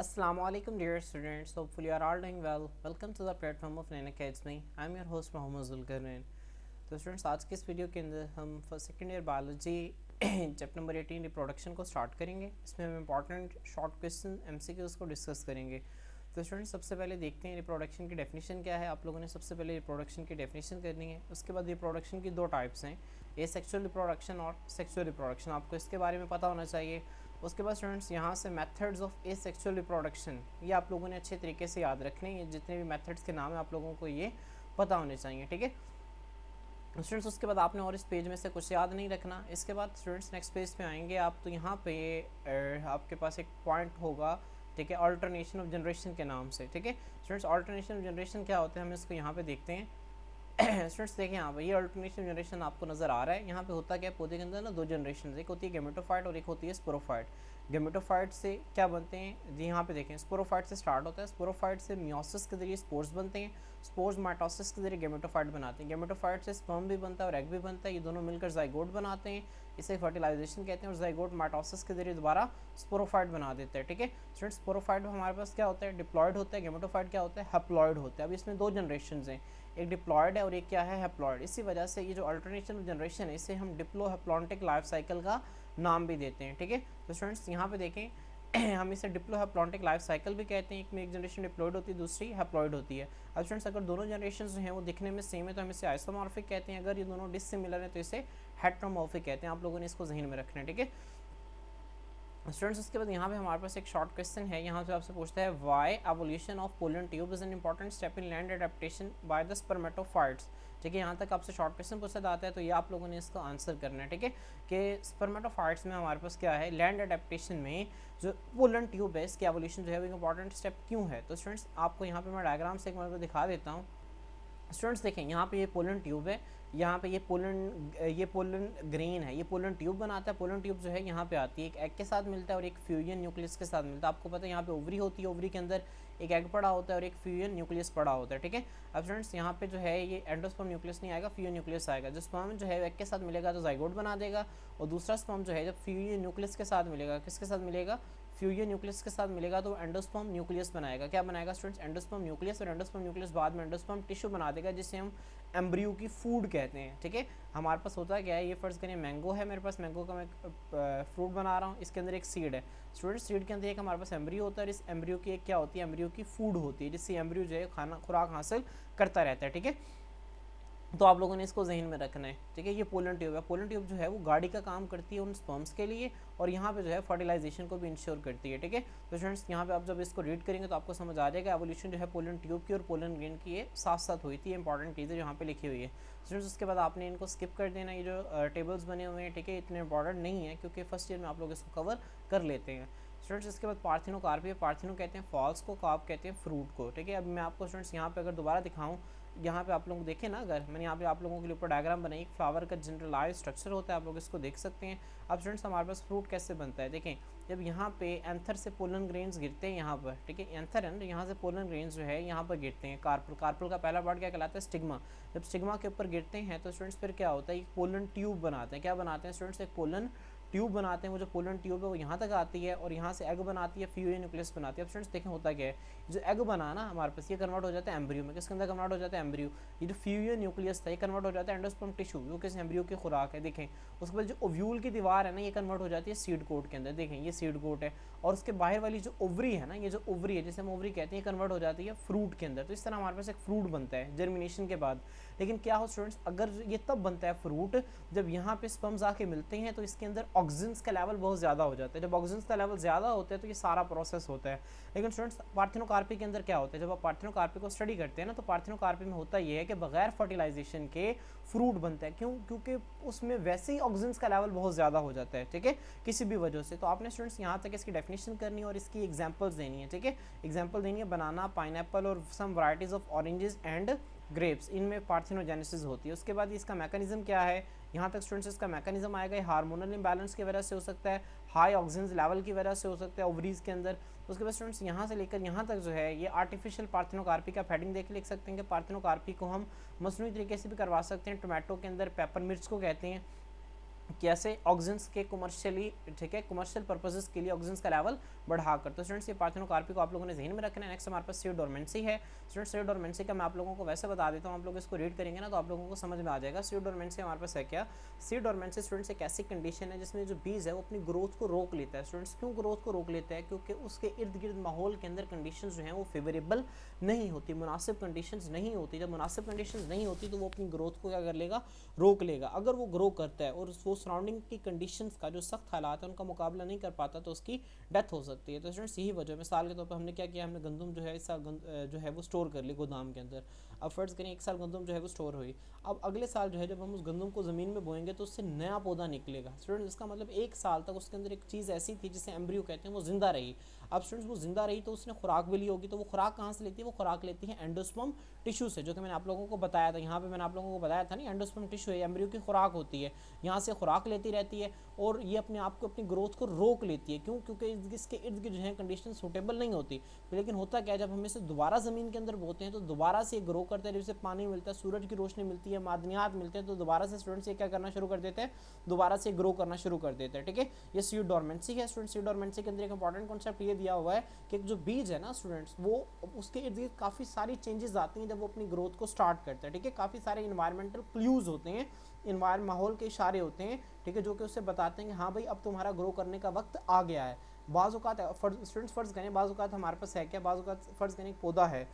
Assalamualaikum dear students, hopefully you are all doing well. Welcome to the platform of Naina Academy. I am your host Mohammad Zulqarnain. तो students आज के इस video के अंदर हम first second year biology chapter number 18 reproduction को start करेंगे। इसमें हम इंपॉर्टेंट शॉर्ट क्वेश्चन एमसीक्यूज़ को डिस्कस करेंगे। तो स्टूडेंट्स सबसे पहले देखते हैं रिप्रोडक्शन की डेफिनेशन क्या है। आप लोगों ने सबसे पहले रिप्रोडक्शन की डेफिनेशन करनी है। उसके बाद रिप्रोडक्शन की दो टाइप्स हैं, ए सेक्सुअल रिप्रोडक्शन और सेक्सुअल रिप्रोडक्शन, आपको इसके बारे में पता होना चाहिए। उसके बाद स्टूडेंट्स यहाँ से methods of A sexual reproduction, ये आप लोगों ने अच्छे तरीके से याद रखने हैं। ये जितने भी मेथड्स के नाम है आप लोगों को ये पता होने चाहिए, ठीक है स्टूडेंट्स। उसके बाद आपने और इस पेज में से कुछ याद नहीं रखना। इसके बाद स्टूडेंट्स नेक्स्ट पेज पे आएंगे आप, तो यहाँ पे आपके पास एक पॉइंट होगा, ठीक है, अल्टरनेशन ऑफ जनरेशन के नाम से, ठीक है स्टूडेंट्स। अल्टरनेशन ऑफ जनरेशन क्या होता है हम इसको यहाँ पे देखते हैं। स्टूडेंट्स देखें यहाँ पे ये अल्टरनेशन जनरेशन आपको नजर आ रहा है। यहाँ पे होता क्या है, पौधे के अंदर ना दो जनरेशन, एक होती है गेमेटोफाइट और एक होती है स्पोरोफाइट। गेमेटोफाइट से क्या बनते हैं जी, यहाँ पे देखें स्पोरोफाइट से स्टार्ट होता है। स्पोरोफाइट से मियोसिस के जरिए स्पोर्स बनते हैं, स्पोर्स माइटोसिस के जरिए गेमेटोफाइट बनाते हैं। गेमेटोफाइट से स्पर्म भी बनता है और एग भी बनता है, ये दोनों मिलकर जाइगोट बनाते हैं, इसे फर्टिलाइजेशन कहते हैं। और जाइगोट माइटोसिस के जरिए दोबारा स्पोरोफाइट बना देते हैं, ठीक है स्टूडेंट्स। स्पोरोफाइट में हमारे पास क्या होता है, डिप्लॉयड होता है। गेमेटोफाइट क्या होता है, हैप्लॉयड होता है। अब इसमें दो जनरेशन हैं, एक डिप्लॉयड है और एक क्या है, हैप्लॉयड। इसी वजह से ये जो अल्टरनेशन जनरेशन है इसे हम डिप्लो हैप्लॉन्टिक लाइफ साइकिल का नाम भी देते हैं, ठीक है। तो स्टूडेंट्स यहाँ पे देखें हम इसे डिप्लो हैप्लॉन्टिक लाइफ साइकिल भी कहते हैं। एक में एक जनरेशन डिप्लॉयड होती है, दूसरी हैप्लॉयड होती है। अब स्टूडेंट्स अगर दोनों जनरेशन जो हैं वो दिखने में सेम है तो हम इसे आइसोमॉर्फिक कहते हैं। अगर ये दोनों डिसिमिलर है तो इसे हेट्रोमॉर्फिक कहते हैं। आप लोगों ने इसको जहन में रखना है, ठीक है स्टूडेंट्स। उसके बाद यहाँ पे हमारे पास एक शॉर्ट क्वेश्चन है। यहाँ पे आपसे पूछता है why evolution of pollen tube is an important step in land adaptation by the spermatophytes, ठीक है। यहाँ तक आपसे शॉर्ट क्वेश्चन पूछा जाता है तो ये आप लोगों ने इसको आंसर करना है, ठीक है कि स्पर्मेटोफाइट्स में हमारे पास क्या है, लैंड एडेप्टेशन में जो पोलन ट्यूब है इसकी एवोल्यूशन जो है वो इंपॉर्टेंट स्टेप क्यों है। तो स्टूडेंट्स आपको यहाँ पे मैं डायग्राम से एक बार दिखा देता हूँ। स्टूडेंट्स देखें यहाँ पे ये पोलन ट्यूब है, यहाँ पे ये पोलन ग्रेन है, ये पोलन ट्यूब बनाता है। पोलन ट्यूब जो है यहाँ पे आती है, एक एग के साथ मिलता है और एक फ्यूजन न्यूक्लियस के साथ मिलता है। आपको पता है यहाँ पे ओवरी होती है, ओवरी के अंदर एक एग पड़ा होता है और एक फ्यूजन न्यूक्लियस पड़ा होता है, ठीक है। अब स्टूडेंट्स यहाँ पे जो है ये एंडोस्पर्म न्यूक्लियस नहीं आएगा, फ्यूजन न्यूक्लियस आएगा। जो स्पर्म जो है एग के साथ मिलेगा तो जाइगोट बना देगा, और दूसरा स्पर्म जो है जब फ्यूजन न्यूक्लियस के साथ मिलेगा, किसके साथ मिलेगा, फ्यूजन न्यूक्लियस के साथ मिलेगा तो एंडोस्पर्म न्यूक्लियस बनाएगा। क्या बनाएगा स्टूडेंट्स, एंडोस्पर्म न्यूक्लियस। और एंडोस्पर्म न्यूक्लियस बाद में एंडोस्पर्म टिश्यू बना देगा जिसे हम एम्ब्रियो की फूड कहते हैं, ठीक है। हमारे पास होता है क्या है, ये फर्ज करें मैंगो है मेरे पास, मैंगो का मैं फ्रूट बना रहा हूँ, इसके अंदर एक सीड है स्टूडेंट्स। सीड के अंदर एक हमारे पास एम्ब्रियो होता है और इस एम्ब्रियो की एक क्या होती है, एम्ब्रियो की फूड होती है जिससे एम्ब्रियो जो है खाना खुराक हासिल करता रहता है, ठीक है। तो आप लोगों ने इसको जहन में रखना है, ठीक है। ये पोलन ट्यूब है, पोलन ट्यूब जो है वो गाड़ी का काम करती है उन स्पर्म्स के लिए, और यहाँ पे जो है फर्टिलाइजेशन को भी इंश्योर करती है, ठीक है। तो स्टूडेंट्स यहाँ पे आप जब इसको रीड करेंगे तो आपको समझ आ जाएगा एवोल्यूशन जो है पोलन ट्यूब की और पोलन ग्रेन की ये साथ साथ हुई थी। इंपॉर्टेंट चीज़ें यहाँ पे लिखी हुई है स्टूडेंट्स। उसके बाद आपने इनको स्किप कर देना, ये जो टेबल्स बने हुए हैं, ठीक है, इतने इंपॉर्टेंट नहीं है क्योंकि फर्स्ट ईयर में आप लोग इसको कवर कर लेते हैं स्टूडेंट्स। इसके बाद पार्थिनोकार्पी है, पार्थिनो कहते हैं फॉल्स को, कार्प कहते हैं फ्रूट को, ठीक है। अब मैं आपको स्टूडेंट्स यहाँ पे अगर दोबारा दिखाऊँ, यहाँ पे आप लोग देखें ना, अगर मैंने यहाँ पे आप लोगों के लिए ऊपर डायग्राम बनाई, फ्लावर का जनरलाइज स्ट्रक्चर होता है, आप लोग इसको देख सकते हैं। अब स्टूडेंट्स हमारे पास फ्रूट कैसे बनता है देखें, जब यहाँ पे एंथर से पोलन ग्रेन्स गिरते हैं यहाँ पर, ठीक है, एंथर है, यहाँ से पोलन ग्रेन्स जो है यहाँ पर गिरते हैं। कार्पल, कार्पल का पहला पार्ट क्या कहलाता है, स्टिग्मा। जब स्टिग्मा के ऊपर गिरते हैं तो स्टूडेंट्स फिर क्या होता है, एक पोलन ट्यूब बनाते हैं। क्या बनाते हैं स्टूडेंट्स, एक पोलन ट्यूब बनाते हैं। वो जो पोलन ट्यूब है वो यहाँ तक आती है और यहाँ से एग बनाती है, फ्यूजन न्यूक्लियस बनाती है। अब स्टूडेंट्स देखें होता क्या है, जो एग बना ना हमारे पास, ये कन्वर्ट हो जाता है एम्ब्रियो में। किसके अंदर कन्वर्ट हो जाता है, एम्ब्रियो। ये जो फ्यूजन न्यूक्लियस था ये कन्वर्ट हो जाता है एंडोस्पर्म टिश्यू, जो किस एम्ब्रियो की खुराक है, देखें। उसके बाद जो ओव्यूल की दीवार है ना, ये कन्वर्ट हो जाती है सीड कोट के अंदर, देखें ये सीड कोट है। और उसके बाहर वाली जो ओवरी है ना, ये जो ओवरी है जिसे हम ओवरी कहते हैं, ये कन्वर्ट हो जाती है फ्रूट के अंदर। तो इस तरह हमारे पास एक फ्रूट बनता है जर्मिनेशन के बाद। लेकिन क्या हो स्टूडेंट्स, अगर ये तब बनता है फ्रूट जब यहाँ पे स्पर्म्स आके मिलते हैं तो इसके अंदर ऑक्सीजन का लेवल बहुत ज़्यादा हो जाता है। जब ऑक्सीजन का लेवल ज़्यादा होता है तो ये सारा प्रोसेस होता है। लेकिन स्टूडेंट्स पार्थिनोकार्पी के अंदर क्या होता है, जब आप पार्थिनोकार्पी को स्टडी करते हैं ना, तो पार्थिनोकार्पी में होता ये है कि बगैर फर्टिलाइजेशन के फ्रूट बनता है। क्यों, क्योंकि उसमें वैसे ही ऑक्सीजन का लेवल बहुत ज़्यादा हो जाता है, ठीक है, किसी भी वजह से। तो आपने स्टूडेंट्स यहाँ तक इसकी डेफिनेशन करनी है और इसकी एग्जाम्पल्स देनी है, ठीक है। एग्जाम्पल देनी है बनाना, पाइनएप्पल और some varieties of oranges and grapes, इनमें पार्थिनोजेनेसिस होती है। उसके बाद इसका मैकेनिज्म क्या है, यहाँ तक स्टूडेंट्स इसका मैकेनिज्म आएगा, हार्मोनल इम्बैलेंस की वजह से हो सकता है, हाई ऑक्सीजन लेवल की वजह से हो सकता है ओवरीज के अंदर। उसके बाद स्टूडेंट्स यहाँ से लेकर यहाँ तक जो है ये आर्टिफिशियल पार्थिनोकार्पी का हेडिंग देख लिख सकते हैं कि पार्थिनोकार्पी को हम मसनूई तरीके से भी करवा सकते हैं। टोमेटो के अंदर पेपर मिर्च को कहते हैं, कैसे ऑक्सीजन के कमर्शियली, ठीक है, कमर्शियल पर्पसेस के लिए ऑक्सीजन का लेवल बढ़ा कर। तो स्टूडेंट्स ये पार्थेनोकार्पी को आप लोगों ने ध्यान में रखना है। नेक्स्ट हमारे पास सी डोरमेंसी है। स्टूडेंट्स सी डोरमेंसी का मैं आप लोगों को वैसे बता देता हूँ, आप लोग इसको रीड करेंगे ना तो आप लोगों को समझ में आ जाएगा। सी डोरमेंसी हमारे पास है क्या? सी डोरमेंसी स्टूडेंट्स एक ऐसी कंडीशन है जिसमें जो बीज है वो अपनी ग्रोथ को रोक लेता है। स्टूडेंट्स क्यों ग्रोथ को रोक लेता है? क्योंकि उसके इर्द गिर्द माहौल के अंदर कंडीशन जो है वो फेवरेबल नहीं होती, मुनासिब कंडीशंस नहीं होती। जब मुनासिब कंडीशंस नहीं होती तो वो अपनी ग्रोथ को क्या कर लेगा? रोक लेगा। अगर वो ग्रो करता है और वो सराउंडिंग की कंडीशंस का जो सख्त हालात है उनका मुकाबला नहीं कर पाता तो उसकी डेथ हो सकती है। तो स्टूडेंट्स यही वजह, मिसाल के तौर पर हमने क्या किया, हमने गंदम जो है इस साल जो है वो स्टोर कर ली गोदाम के अंदर। अब फर्ज करें 1 साल गंदम जो है वो स्टोर हुई, अब अगले साल जो है जब हम उस गंदम को ज़मीन में बोएंगे तो उससे नया पौधा निकलेगा। स्टूडेंट्स इसका मतलब 1 साल तक उसके अंदर एक चीज़ ऐसी थी जिसे एम्ब्रियो कहते हैं, वो जिंदा रही। अब स्टूडेंट्स वो जिंदा रही तो उसने खुराक भी ली होगी, तो वो खुराक कहाँ से लेती है? वो खुराक लेती है एंडोस्पर्म टिश्यू से, जो कि मैंने आप लोगों को बताया था। यहाँ पे मैंने आप लोगों को बताया था नहीं, एंडोस्पर्म टिश्यू है, एम्ब्रियो की खुराक होती है, यहाँ से खुराक लेती रहती है और ये अपने आप को, अपनी ग्रोथ को रोक लेती है। क्यों? क्योंकि इसके इर्द गिर्द जो है कंडीशन सूटेबल नहीं होती। लेकिन होता क्या है, जब हम इसे दोबारा ज़मीन के अंदर बोते हैं तो दोबारा से ग्रो करते हैं, जैसे पानी मिलता है, सूरज की रोशनी मिलती है, मादनियात मिलते हैं, तो दोबारा से स्टूडेंट्स ये क्या करना शुरू कर देते हैं? दोबारा से ग्रो करना शुरू कर देते हैं। ठीक है, ये सीड डोरमेंसी है। स्टूडेंट सीड डोरमेंसी के अंदर एक इंपॉर्टेंट कॉन्सेप्ट ये दिया हुआ है कि जो बीज है ना स्टूडेंट्स, वो उसके इर्द गिर्द काफ़ी सारी चेंजेस आती हैं जब वो अपनी ग्रोथ को स्टार्ट करता है। ठीक है, काफ़ी सारे इन्वायरमेंटल क्लूज होते हैं, माहौल के इशारे होते हैं, ठीक है, जो कि उससे बताते हैं कि हाँ भाई अब तुम्हारा ग्रो करने का वक्त आ गया है। बाज़-औक़ात स्टूडेंट्स फ़र्ज़ करें, बाज़-औक़ात हमारे पास है क्या, बाज़-औक़ात फ़र्ज़ करें एक पौधा है,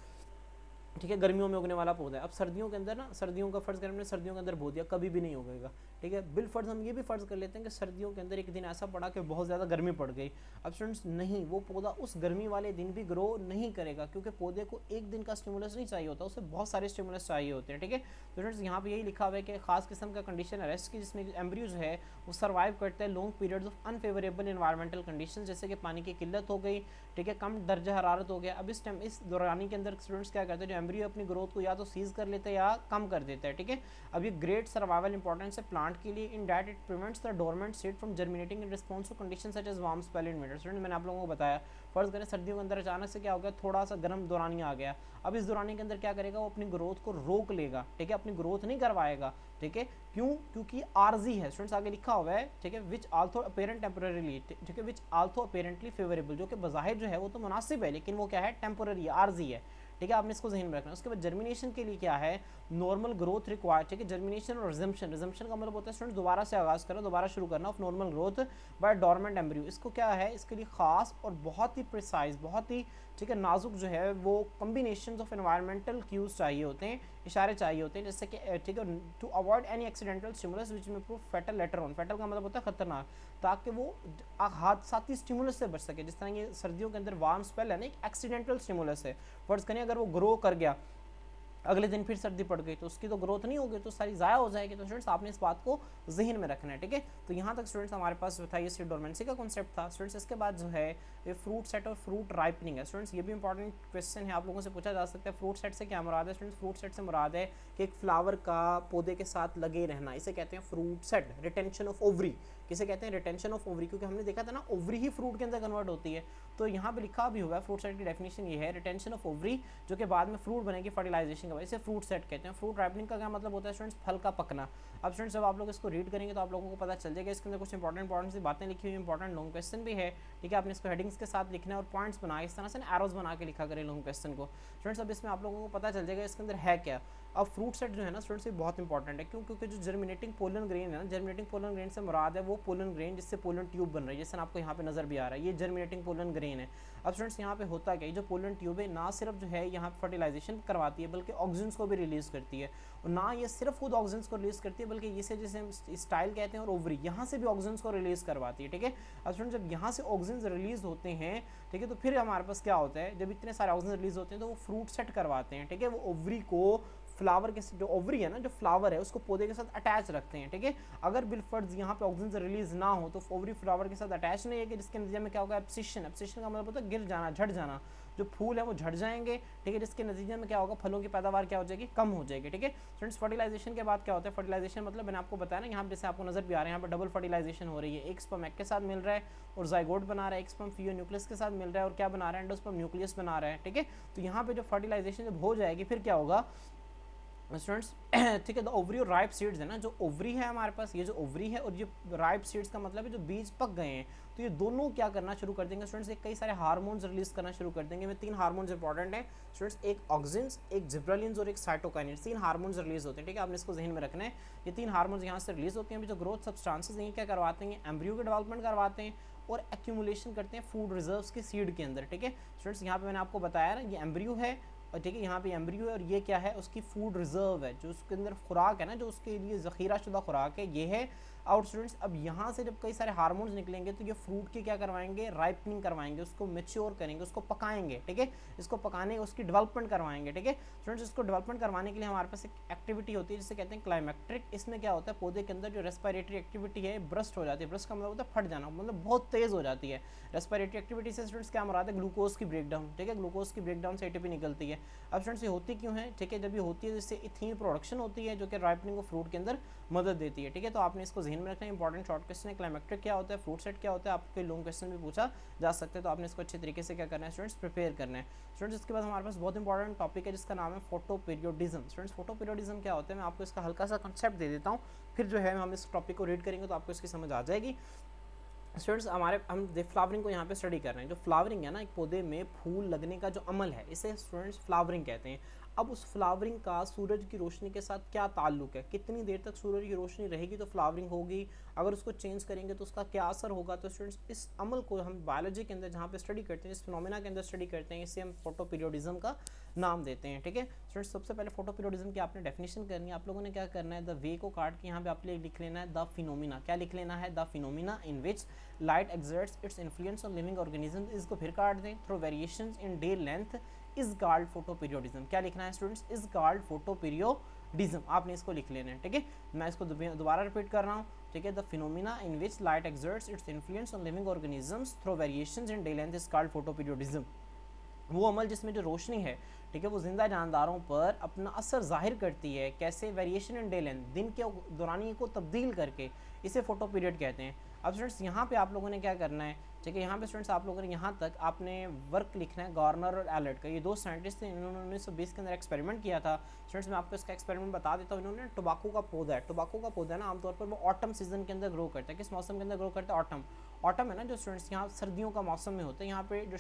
ठीक है, गर्मियों में उगने वाला पौधा है। अब सर्दियों के अंदर ना, सर्दियों का फ़र्ज़ करें हमने सर्दियों के अंदर बो दिया, कभी भी नहीं उगेगा। ठीक है, बिल फ़र्ज़ हम ये भी फ़र्ज़ कर लेते हैं कि सर्दियों के अंदर एक दिन ऐसा पड़ा कि बहुत ज़्यादा गर्मी पड़ गई। अब स्टूडेंट्स नहीं, वो पौधा उस गर्मी वाले दिन भी ग्रो नहीं करेगा, क्योंकि पौधे को एक दिन का स्टिमुलस नहीं चाहिए होता, उसे बहुत सारे स्टिमुलस चाहिए होते हैं। ठीक है, तो स्टूडेंट्स यहाँ पे यही लिखा हुआ है कि खास किस्म का कंडीशन अरेस्ट की, जिसमें एम्ब्रियो जो है वो सर्वाइव करते हैं long periods of unfavourable environmental condition, जैसे कि पानी की किल्लत हो गई, ठीक है, कम दर्जा हरारत हो गया। अब इस टाइम, इस दौरानी के अंदर स्टूडेंट्स क्या करते हैं, जो एम्ब्रियो अपनी ग्रोथ को या तो सीज कर लेते हैं या कम कर देते हैं। ठीक है, अब ये ग्रेट सर्वाइवल इंपॉर्टेंस है प्लांट के लिए, in that it prevents the dormant seed from germinating in response to condition such as warm spell in winter. Student मैंने आप लोगों को बताया, फर्ज करें सर्दियों के अंदर अचानक से क्या हो गया, थोड़ा सा गर्म दौरानी आ गया। अब इस दौरानी के अंदर क्या करेगा, वो अपनी ग्रोथ को रोक लेगा। ठीक है, अपनी ग्रोथ नहीं करवाएगा। ठीक है, क्यों? क्योंकि आरजी है। स्टूडेंट्स आगे लिखा हुआ है, ठीक है, विच आल्सो अपेरेंट टेम्पररीली, ठीक है, विच आल्सो अपेरेंटली फेवरेबल, जो कि बज़ाहिर जो है वो तो मुनासिब है, लेकिन वो क्या है, टेम्पररी, आरजी है। ठीक है, आपने इसको जहन में रखना है। उसके बाद जर्मिनेशन के लिए क्या है, नॉर्मल ग्रोथ रिक्वायर्ड। ठीक है, जर्मिनेशन और रिजम्पशन, रिजम्पशन का मतलब होता है स्टूडेंट दोबारा से आगाज करना, दोबारा शुरू करना of normal growth by dormant embryo. इसको क्या है, इसके लिए खास और बहुत ही प्रिसाइज, बहुत ही, ठीक है, नाजुक जो है वो कॉम्बिनेशन ऑफ एनवायरमेंटल क्यूज चाहिए होते हैं, इशारे चाहिए होते हैं, जैसे कि ठीक है, to avoid any accidental stimulus which में prove fatal later on. Fatal का मतलब होता है खतरनाक, ताकि वो हादसाती स्टिमुलस से बच सके। जिस तरह ये सर्दियों के अंदर वार्म स्पेल है ना, एक एक्सीडेंटल स्टिमुलस है। फर्ज करें अगर वो ग्रो कर गया, अगले दिन फिर सर्दी पड़ गई, तो उसकी तो ग्रोथ नहीं होगी, तो सारी ज़ाया हो जाएगी। तो स्टूडेंट्स आपने इस बात को जहन में रखना है। ठीक है, तो यहाँ तक स्टूडेंट्स हमारे पास था ये सीड डोरमेंसी का कॉन्सेप्ट था। स्टूडेंट्स इसके बाद जो है ये फ्रूट सेट और फ्रूट राइपनिंग है। स्टूडेंट्स ये भी इंपॉर्टेंट क्वेश्चन है, आप लोगों से पूछा जा सकता है, फ्रूट सेट से क्या मुराद है? स्टूडेंट्स फ्रूट सेट से मुराद है कि एक फ्लावर का पौधे के साथ लगे रहना, इसे कहते हैं fruit set. Retention of ovary, किसे कहते हैं? रिटेंशन ऑफ ओवरी, क्योंकि हमने देखा था ना ओवरी ही फ्रूट के अंदर कन्वर्ट होती है। तो यहाँ पे लिखा भी हुआ है, फ्रूट सेट की डेफिनेशन ये है, रिटेंशन ऑफ ओवरी जो कि बाद में फ्रूट बनेगी फर्टिलाइजेशन के बाद, इसे फ्रूट सेट कहते हैं। फ्रूट राइपनिंग का क्या मतलब होता है स्टूडेंट्स? फल का पकना। अब स्टूडेंट्स जब आप लोग इसको रीड करेंगे तो आप लोगों को पता चल जाएगा, इसके अंदर कुछ इंपॉर्टेंट सी बातें लिखी हुई, इंपॉर्टेंट लॉन्ग क्वेश्चन भी है। ठीक है, आपने इसको हेडिंग्स के साथ लिखना है और पॉइंट्स बना, इस तरह से एरोज बना के लिखा करें लॉन्ग क्वेश्चन को। स्टूडेंट्स अब इसमें आप लोगों को पता चल जाएगा इसके अंदर है क्या। अब फ्रूट सेट जो है ना स्टूडेंट्स ये बहुत इंपॉर्टेंट है, क्यों? क्योंकि जो जर्मिनेटिंग पोलन ग्रेन है ना, जर्मिनेटिंग पोलन ग्रेन से मुराद है वो पोलन ग्रेन जिससे पोलन ट्यूब बन रही है, जैसे आपको यहाँ पे नजर भी आ रहा है, ये जर्मिनेटिंग पोलन ग्रेन है। अब स्टूडेंट्स यहाँ पे होता क्या है, जो पोलन ट्यूब है ना सिर्फ जो है यहाँ पे फर्टिलाइजेशन करवाती है, बल्कि ऑक्सीजन को भी रिलीज करती है। और ना ये सिर्फ खुद ऑक्सीजन को रिलीज करती है, बल्कि इसे जैसे हम स्टाइल कहते हैं और ओवरी, यहाँ से भी ऑक्सीजन को रिलीज करवाती है। ठीक है, अब स्टूडेंट जब यहाँ से ऑक्सीजन रिलीज होते हैं, ठीक है, तो फिर हमारे पास क्या होता है, जब इतने सारे ऑक्सीजन रिलीज होते हैं तो वो फ्रूट सेट करवाते हैं। ठीक है, वो ओवरी को फ्लावर के, जो ओवरी है ना, जो फ्लावर है उसको पौधे के साथ अटैच रखते हैं। ठीक है, अगर बिलफर्ज यहाँ पे ऑक्सीजन रिलीज ना हो तो ओवरी फ्लावर के साथ अटैच नहीं है, कि जिसके नतीजे में क्या होगा, एब्सिशन। एब्सिशन का मतलब होता है गिर जाना, झड़ जाना, जो फूल है वो झड़ जाएंगे। ठीक है, जिसके नतीजे में क्या होगा, फलों की पैदावार क्या हो जाएगी, कम हो जाएगी। ठीक है फ्रेंड्स, फर्टिलाइजेशन के बाद क्या होता है, फर्टिलाइजेशन मतलब मैंने आपको बताया ना, यहाँ जैसे आपको नजर भी आ रहा है, यहाँ पर डबल फर्टिलाइजेशन हो रही है, एक स्पर्म एग के साथ मिल रहा है और जाइगोट बना रहा है, एक स्पर्म फियो न्यूक्लियस के साथ मिल रहा है और क्या बना रहा है, एंडोस्पर्म न्यूक्लियस बना रहा है। ठीक है, तो यहाँ पे जो फर्टिलाइजेशन जब हो जाएगी फिर क्या होगा, स्टूडेंट्स ठीक है, द ओवरी और राइप सीड्स है ना, जो ओवरी है हमारे पास, ये जो ओवरी है और ये राइप सीड्स का मतलब है जो बीज पक गए हैं, तो ये दोनों क्या करना शुरू कर देंगे स्टूडेंट्स, एक कई सारे हार्मोन्स रिलीज करना शुरू कर देंगे। में 3 हार्मोन्स इंपॉर्टेंट हैं स्टूडेंट्स, एक ऑक्सिन्स, एक जिब्रालिन्स और एक साइटोकाइनिन्स, 3 हार्मोन्स रिलीज होते हैं। ठीक है, आपने इसको जहन में रखना है, ये 3 हार्मोन्स यहाँ से रिलीज होते हैं। जो ग्रोथ सब्सटेंसेस हैं क्या करवाते हैं, एम्ब्रियो के डेवलपमेंट करवाते हैं और एक्यूमुलेशन करते हैं फूड रिजर्व्स की सीड के अंदर। ठीक है स्टूडेंट्स, यहाँ पे मैंने आपको बताया ना, ये एम्ब्रियो है और ठीक है, यहाँ पे एम्ब्रियो है और ये क्या है, उसकी फूड रिजर्व है, जो उसके अंदर खुराक है ना, जो उसके लिए ज़ख़ीरा शुदा खुराक है, ये है आउट स्टूडेंट्स। अब यहाँ से जब कई सारे हार्मोन्स निकलेंगे तो ये फ्रूट की क्या करवाएंगे, राइपनिंग करवाएंगे, उसको मेच्योर करेंगे, उसको पकाएंगे। ठीक है, इसको पकाने उसकी डेवलपमेंट करवाएंगे। ठीक है स्टूडेंट्स, इसको डेवलपमेंट करवाने के लिए हमारे पास एक एक्टिविटी होती है जिसे कहते हैं क्लाइमेक्ट्रिक। इसमें क्या होता है, पौधे के अंदर जो रेस्पिरेटरी एक्टिविटी है ब्रस्ट हो जाती है। ब्रस्ट का मतलब होता है फट जाना, मतलब बहुत तेज़ हो जाती है। रेस्पिरेटरी एक्टिविटी से स्टूडेंट्स क्या मुराद है, ग्लूकोज की ब्रेकडाउन। ठीक है, ग्लूकोज की ब्रेकडाउन से एटीपी निकलती है। अब स्टूडेंट्स ये होती क्यों है, ठीक है, जब ये होती है जिससे इथीन प्रोडक्शन होती है जो कि राइपनिंग ऑफ फ्रूट के अंदर मदद देती है। ठीक है, तो आपने इसको जहन में रखना है, इंपॉर्टेंट शॉर्ट क्वेश्चन है। क्लाइमेक्ट्रिक क्या होता है, फ्रूट सेट क्या होता है, आपके लॉन्ग क्वेश्चन भी पूछा जा सकता है, तो आपने इसको अच्छे तरीके से क्या करना है स्टूडेंट्स, प्रिपेयर करना है। स्टूडेंट्स इसके बाद हमारे पास बहुत इंपॉर्टेंट टॉपिक है जिसका नाम है photo periodism. Students photo periodism क्या होता है, मैं आपको इसका हल्का सा कंसेप्ट दे देता हूँ, फिर जो है हम इस टॉपिक को रीड करेंगे तो आपको इसकी समझ आ जाएगी। स्टूडेंट्स हम फ्लावरिंग को यहाँ पे स्टडी कर रहे हैं। जो फ्लावरिंग है ना, एक पौधे में फूल लगने का जो अमल है, इसे स्टूडेंट्स फ्लावरिंग कहते हैं। अब उस फ्लावरिंग का सूरज की रोशनी के साथ क्या ताल्लुक है, कितनी देर तक सूरज की रोशनी रहेगी तो फ्लावरिंग होगी, अगर उसको चेंज करेंगे तो उसका क्या असर होगा। तो स्टूडेंट्स इस अमल को हम बायोलॉजी के अंदर जहाँ पे स्टडी करते हैं, इस फिनोमेना के अंदर स्टडी करते हैं, इसे हम फोटो पीरियोडिज्म का नाम देते हैं। ठीक है स्टूडेंट्स, सबसे पहले फोटो पीरियोडिज्म की आपने डेफिनेशन करनी है। आप लोगों ने क्या करना है, द वे को काट के यहाँ पे आप लिख लेना है द फिनोमिना। क्या लिख लेना है, the phenomena in which light exerts its influence on living organisms, इसको फिर काट दें, through variations in day length is called photoperiodism. क्या लिखना है स्टूडेंट्स, इज कॉल्ड फोटोपीरियोडिज्म, आपने इसको लिख लेना है। ठीक है, मैं इसको दोबारा रिपीट कर रहा हूँ। ठीक है, the phenomena in which light exerts its influence on living organisms through variations in day length is called photoperiodism। वो अमल जिसमें जो रोशनी है, ठीक है, वो जिंदा जानदारों पर अपना असर जाहिर करती है, कैसे, वेरिएशन इन डे लेंथ, दिन के दौरानी को तब्दील करके, इसे फोटो पीरियड कहते हैं। अब स्टूडेंट्स यहाँ पे आप लोगों ने क्या करना है, ठीक है, यहाँ पे स्टूडेंट्स आप लोगों ने यहाँ तक आपने वर्क लिखना है गार्नर और एलर्ट का। ये 2 साइंटिस्ट थे, इन्होंने 1920 के अंदर एक्सपेरिमेंट किया था। स्टूडेंट्स मैं आपको इसका एक्सपेरिमेंट बता देता हूँ। इन्होंने टोबाको का पौधा है, टोबाको का पौधा ना आमतौर पर वो ऑटम सीजन के अंदर ग्रो करता है। किस मौसम के अंदर ग्रो करता है, ऑटम। ऑटम है ना जो स्टूडेंट्स यहाँ सर्दियों का मौसम में होता है, यहाँ पे जो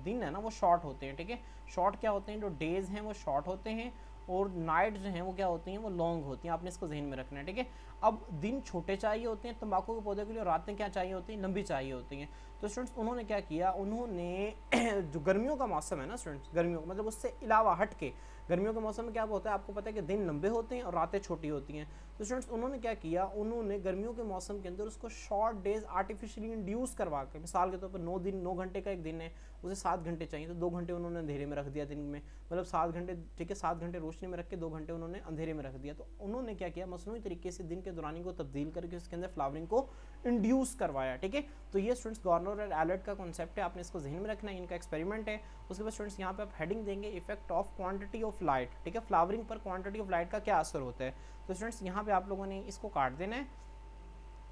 दिन है ना वो शॉर्ट होते हैं। ठीक है, शॉर्ट क्या होते हैं, जो डेज हैं वो शॉर्ट होते हैं और नाइट जो हैं वो क्या होती हैं, वो लॉन्ग होती हैं। आपने इसको जहन में रखना है। ठीक है, अब दिन छोटे चाहिए होते हैं तंबाकू के पौधे के लिए, रातें क्या चाहिए होती हैं, लंबी चाहिए होती हैं। तो स्टूडेंट्स उन्होंने क्या किया, उन्होंने जो गर्मियों का मौसम है ना स्टूडेंट्स, गर्मियों मतलब उससे अलावा हट के, गर्मियों के मौसम में क्या होता है आपको पता है कि दिन लंबे होते हैं और रातें छोटी होती हैं। तो स्टूडेंट्स उन्होंने क्या किया, उन्होंने गर्मियों के मौसम के अंदर उसको शॉर्ट डेज आर्टिफिशियली इंड्यूस करवा के, मिसाल के तौर पर 9 घंटे का एक दिन है, उसे 7 घंटे चाहिए तो 2 घंटे उन्होंने अंधेरे में रख दिया दिन में, मतलब 7 घंटे, ठीक है, 7 घंटे रोशनी में रख के 2 घंटे उन्होंने अंधेरे में रख दिया। तो उन्होंने क्या किया, मसनूई तरीके से दिन के दौरानी को तब्दील करके उसके अंदर फ्लावरिंग को इंड्यूस करवाया। ठीक है, तो ये स्टूडेंट्स गार्नर और एलर्ट का कॉन्सेप्ट है, आपने इसको जहन में रखना है, इनका एक्सपेरिमेंट है। उसके बाद स्टूडेंट्स यहाँ पे आप हेडिंग देंगे effect of quantity of light. ठीक है, फ्लावरिंग पर क्वांटिटी ऑफ लाइट का क्या असर होता है। तो स्टूडेंट्स यहाँ पे आप लोगों ने इसको काट देना है।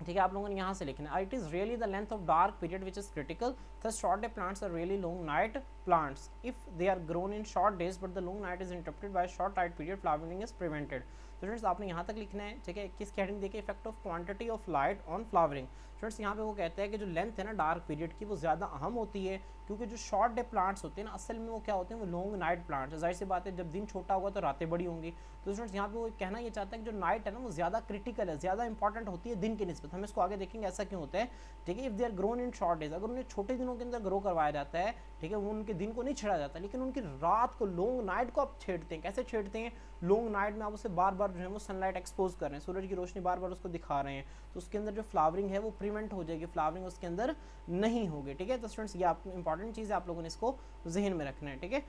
ठीक है, आप लोगों ने यहाँ से लिखना है, it is really the length of dark period which is critical, thus short day plants are really long night plants if they are grown in short days but the long night is interrupted by a short light period, flowering is prevented। तो students आपने यहाँ तक लिखना है। ठीक है, किस heading देखिए, effect of quantity of light on flowering. Students यहाँ पे वो कहते हैं कि जो लेंथ है ना डार्क पीरियड की वो ज़्यादा अहम होती है, क्योंकि जो शॉर्ट डे प्लांट्स होते हैं ना असल में वो क्या होते हैं, वो लॉन्ग नाइट प्लांट्स है। जाहिर सी बात है जब दिन छोटा होगा तो रातें बड़ी होंगी। तो स्टूडेंट्स यहाँ पे वो कहना ये चाहता है कि जो नाइट है ना वो ज़्यादा क्रिटिकल है, ज़्यादा इंपॉर्टेंट होती है दिन की निस्बत। हम इसको आगे देखेंगे ऐसा क्यों होता है। ठीक है, if they are grown in short days, अगर उन्हें छोटे दिनों के अंदर ग्रो करवाया जाता है, ठीक है, वो उनके दिन को नहीं छेड़ा जाता, लेकिन उनकी रात को, लॉन्ग नाइट को आप छेड़ते हैं। कैसे छेड़ते हैं, लॉन्ग नाइट में आप उसे बार बार जो है वो सनलाइट एक्सपोज कर रहे हैं, सूरज की रोशनी बार बार उसको दिखा रहे हैं, तो उसके अंदर जो फ्लावरिंग है वो प्रिवेंट हो जाएगी, फ्लावरिंग उसके अंदर नहीं होगी। ठीक है, तो स्टूडेंट्स ये आप इंपॉर्टेंट चीज़ है, आप लोगों ने इसको जहन में रखना है। ठीक है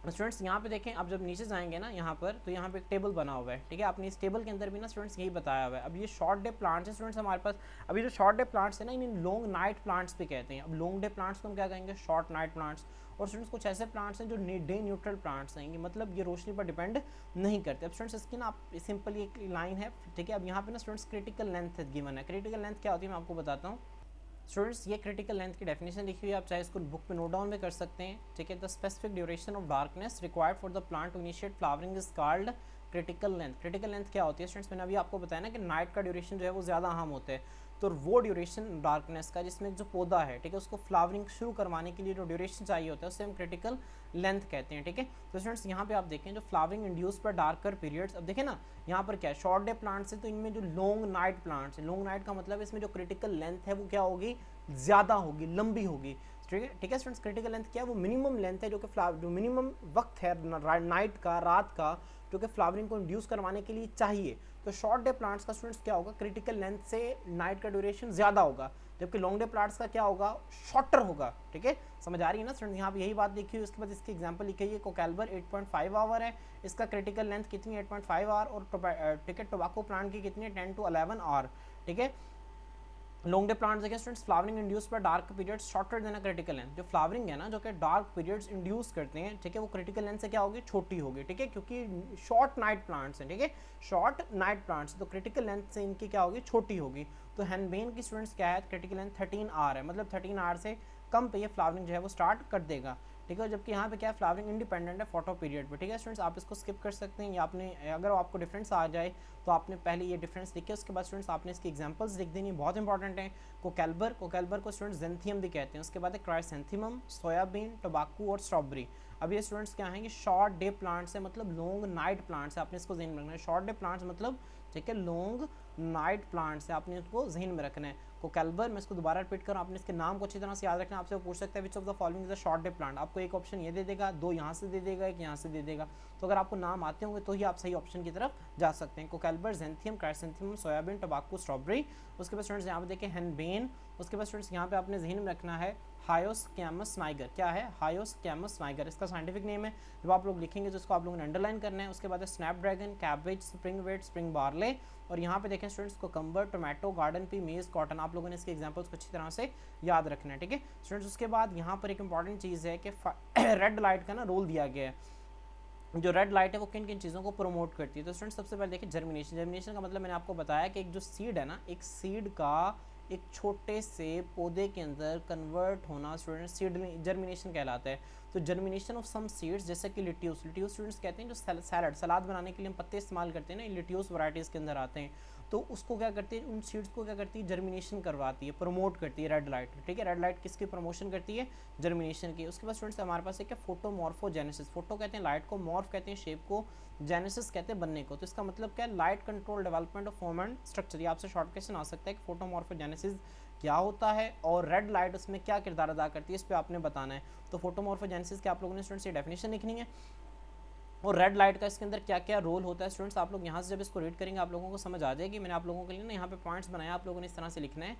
स्टूडेंट्स, यहाँ पे देखें, आप जब नीचे जाएंगे ना यहाँ पर, तो यहाँ पे एक टेबल बना हुआ है। ठीक है, आपने इस टेबल के अंदर भी ना स्टूडेंट्स यही बताया हुआ है। अब ये शॉर्ट डे प्लांट्स है स्टूडेंट्स हमारे पास, अभी जो शॉर्ट डे प्लांट्स है ना इन्हें लॉन्ग नाइट प्लांट्स भी कहते हैं। अब लॉन्ग डे प्लांट्स को हम क्या कहेंगे, शॉर्ट नाइट प्लांट्स। और स्टूडेंट्स कुछ ऐसे प्लांट्स हैं जो डे न्यूट्रल प्लांट्स हैं, मतलब ये रोशनी पर डिपेंड नहीं करते। अब स्टूडेंट्स इसकी ना आप सिंपल एक लाइन है। ठीक है, अब यहाँ पे ना स्टूडेंट्स क्रिटिकल लेंथ गिवन है। क्रिटिकल लेंथ क्या होती है मैं आपको बताता हूँ। स्टूडेंट्स ये क्रिटिकल लेंथ की डेफिनेशन लिखी हुई है, आप चाहे इसको बुक पे नोट डाउन भी कर सकते हैं, ठीक है। The specific duration of darkness required for the plant to initiate flowering is called critical length. Critical length क्या होती है स्टूडेंट्स, मैंने अभी आपको बताया ना कि नाइट का ड्यूरेशन जो है वो ज़्यादा अहम होता है, तो वो ड्यूरेशन डार्कनेस का जिसमें जो पौधा है, ठीक है, उसको फ्लावरिंग शुरू करवाने के लिए जो ड्यूरेशन चाहिए होता है उसे हम क्रिटिकल लेंथ कहते हैं, ठीक है। तो स्टूडेंट्स यहाँ पे आप देखें जो फ्लावरिंग इंड्यूस पर डार्कर पीरियड्स, अब देखें ना यहाँ पर क्या है, शॉर्ट डे प्लांट्स है तो इनमें जो लॉन्ग नाइट प्लांट्स है, लॉन्ग नाइट का मतलब इसमें जो क्रिटिकल लेंथ है वो क्या होगी, ज़्यादा होगी, लंबी होगी, ठीक है स्टूडेंट्स। क्रिटिकल लेंथ क्या है, वो मिनिमम लेंथ है जो कि जो मिनिमम वक्त है नाइट का, रात का, जो कि फ्लावरिंग को इंड्यूस करवाने के लिए चाहिए। तो शॉर्ट डे प्लांट्स का स्टूडेंट्स क्या होगा, क्रिटिकल लेंथ से नाइट का ड्यूरेशन ज़्यादा होगा, जबकि लॉन्ग डे प्लांट्स का क्या होगा, शॉर्टर होगा, ठीक है। समझ आ रही है ना स्टूडेंट, यहाँ पे यही बात लिखी हुई है। उसके बाद इसकी एग्जांपल लिखी है, कोकैल्बर 8.5 आवर है, इसका क्रिटिकल लेंथ कितनी है 8.5 आवर, और ठीक है टोबैको प्लांट की कितनी है 10 to 11 आवर, ठीक है। लॉन्ग डे प्लांट्स देखिए स्टूडेंट्स, फ्लावरिंग इंड्यूस पर dark periods shorter than critical length. जो फ्लावरिंग है ना जो कि डार्क पीरियड्स इंड्यूस करते हैं, ठीक है, वो क्रिटिकल लेंथ से क्या होगी, छोटी होगी, ठीक है, क्योंकि शॉर्ट नाइट प्लांट्स हैं, ठीक है, शॉर्ट नाइट प्लांट्स, तो क्रिटिकल लेंथ से इनकी क्या होगी, छोटी होगी। तो हैनबेन की स्टूडेंट्स क्या है, क्रिटिकल लेंथ 13 आवर है, मतलब 13 आवर से कम पे ये फ्लावरिंग जो है वो स्टार्ट कर देगा, ठीक है। जबकि यहाँ पे क्या है, फ्लावरिंग इंडिपेंडेंट है फोटो पीरियड पे, ठीक है स्टूडेंट्स। आप इसको स्किप कर सकते हैं, या आपने अगर आपको डिफरेंस आ जाए तो आपने पहले ये डिफरेंस लिखे, उसके बाद स्टूडेंट्स आपने इसकी एग्जांपल्स लिख देनी, बहुत इंपॉर्टेंट है। कोकैल्बर को स्टूडेंट्स जेंथियम भी कहते हैं, उसके बाद है क्राइसेंथेमम, सोयाबीन, टोबैको और स्ट्रॉबेरी। अब ये स्टूडेंट्स क्या हैं, ये शॉर्ट डे प्लांट्स है, मतलब लॉन्ग नाइट प्लांट्स है, आपने इसको ज़हन में रखना है। शॉर्ट डे प्लांट्स मतलब, ठीक है, लॉन्ग नाइट प्लांट्स है, आपने इसको जहन में रखना है। कोकैल्बर, मैं इसको दोबारा रिपीट करूँ, आपने इसके नाम को अच्छी तरह से याद रखना है। आपसे वो पूछ सकता है which of the following is a short day plant, आपको एक ऑप्शन ये दे देगा, दो यहाँ से दे देगा, एक यहाँ से दे देगा। तो अगर आपको नाम आते होंगे तो ही आप सही ऑप्शन की तरफ जा सकते हैं। कोकैल्बर, जेंथियम, क्राइसेंथेमम, सोयाबीन, टोबैको, स्ट्रॉबेरी। उसके बाद स्टूडेंट्स यहाँ पे देखें हैनबेन। उसके बाद स्टूडेंट्स यहाँ पे आपने जहन में रखना है हायोस्कैमस नाइगर। क्या है, हायोस्कैमस नाइगर, इसका साइंटिफिक नेम है। जब आप लोग लिखेंगे तो इसको आप लोगों ने अंडरलाइन करना है। उसके बाद है snapdragon, cabbage, spring wheat, spring barley. और यहाँ पे देखें students cucumber, tomato, garden pea, maize, cotton. आप लोगों ने इसके एग्जांपल्स को अच्छी तरह से याद रखना है, ठीक है स्टूडेंट्स। उसके बाद यहाँ पर एक इंपॉर्टेंट चीज़ है कि रेड लाइट का ना रोल दिया गया है। जो रेड लाइट है वो किन किन चीज़ों को प्रमोट करती है। तो स्टूडेंट्स सबसे पहले देखिए जर्मिनेशन। जर्मिनेशन का मतलब मैंने आपको बताया कि एक जो सीड है ना, एक सीड का एक छोटे से पौधे के अंदर कन्वर्ट होना स्टूडेंट्स सीड जर्मिनेशन कहलाता है। तो जर्मिनेशन ऑफ सम सीड्स, जैसे कि लिट्यूस स्टूडेंट्स कहते हैं जो सैलड सलाद बनाने के लिए हम पत्ते इस्तेमाल करते हैं ना, लिट्यूस वैराइटीज़ के अंदर आते हैं। तो उसको क्या करती है, उन सीड्स को क्या करती है, जर्मिनेशन करवाती है, प्रमोट करती है रेड लाइट, ठीक है। रेड लाइट किसकी प्रमोशन करती है, जर्मिनेशन की। उसके बाद स्टूडेंट्स हमारे पास एक है फोटोमॉर्फोजेनेसिस। फोटो कहते हैं लाइट को, मॉर्फ कहते हैं शेप को, जेनेसिस कहते हैं बनने को। तो इसका मतलब क्या है, light control development of form and structure. ये आपसे शॉर्ट क्वेश्चन आ सकता है कि फोटोमॉर्फोजेनेसिस क्या होता है और रेड लाइट उसमें क्या किरदार अदा करती है, इस पर आपने बताना है। तो फोटोमॉर्फोजेनेसिस के आप लोगों ने स्टूडेंट्स ये डेफिनेशन लिखनी है, और रेड लाइट का इसके अंदर क्या क्या रोल होता है स्टूडेंट्स आप लोग यहाँ से जब इसको रीड करेंगे आप लोगों को समझ आ जाएगी। मैंने आप लोगों के लिए ना यहाँ पे पॉइंट्स बनाया, आप लोगों ने इस तरह से लिखना है।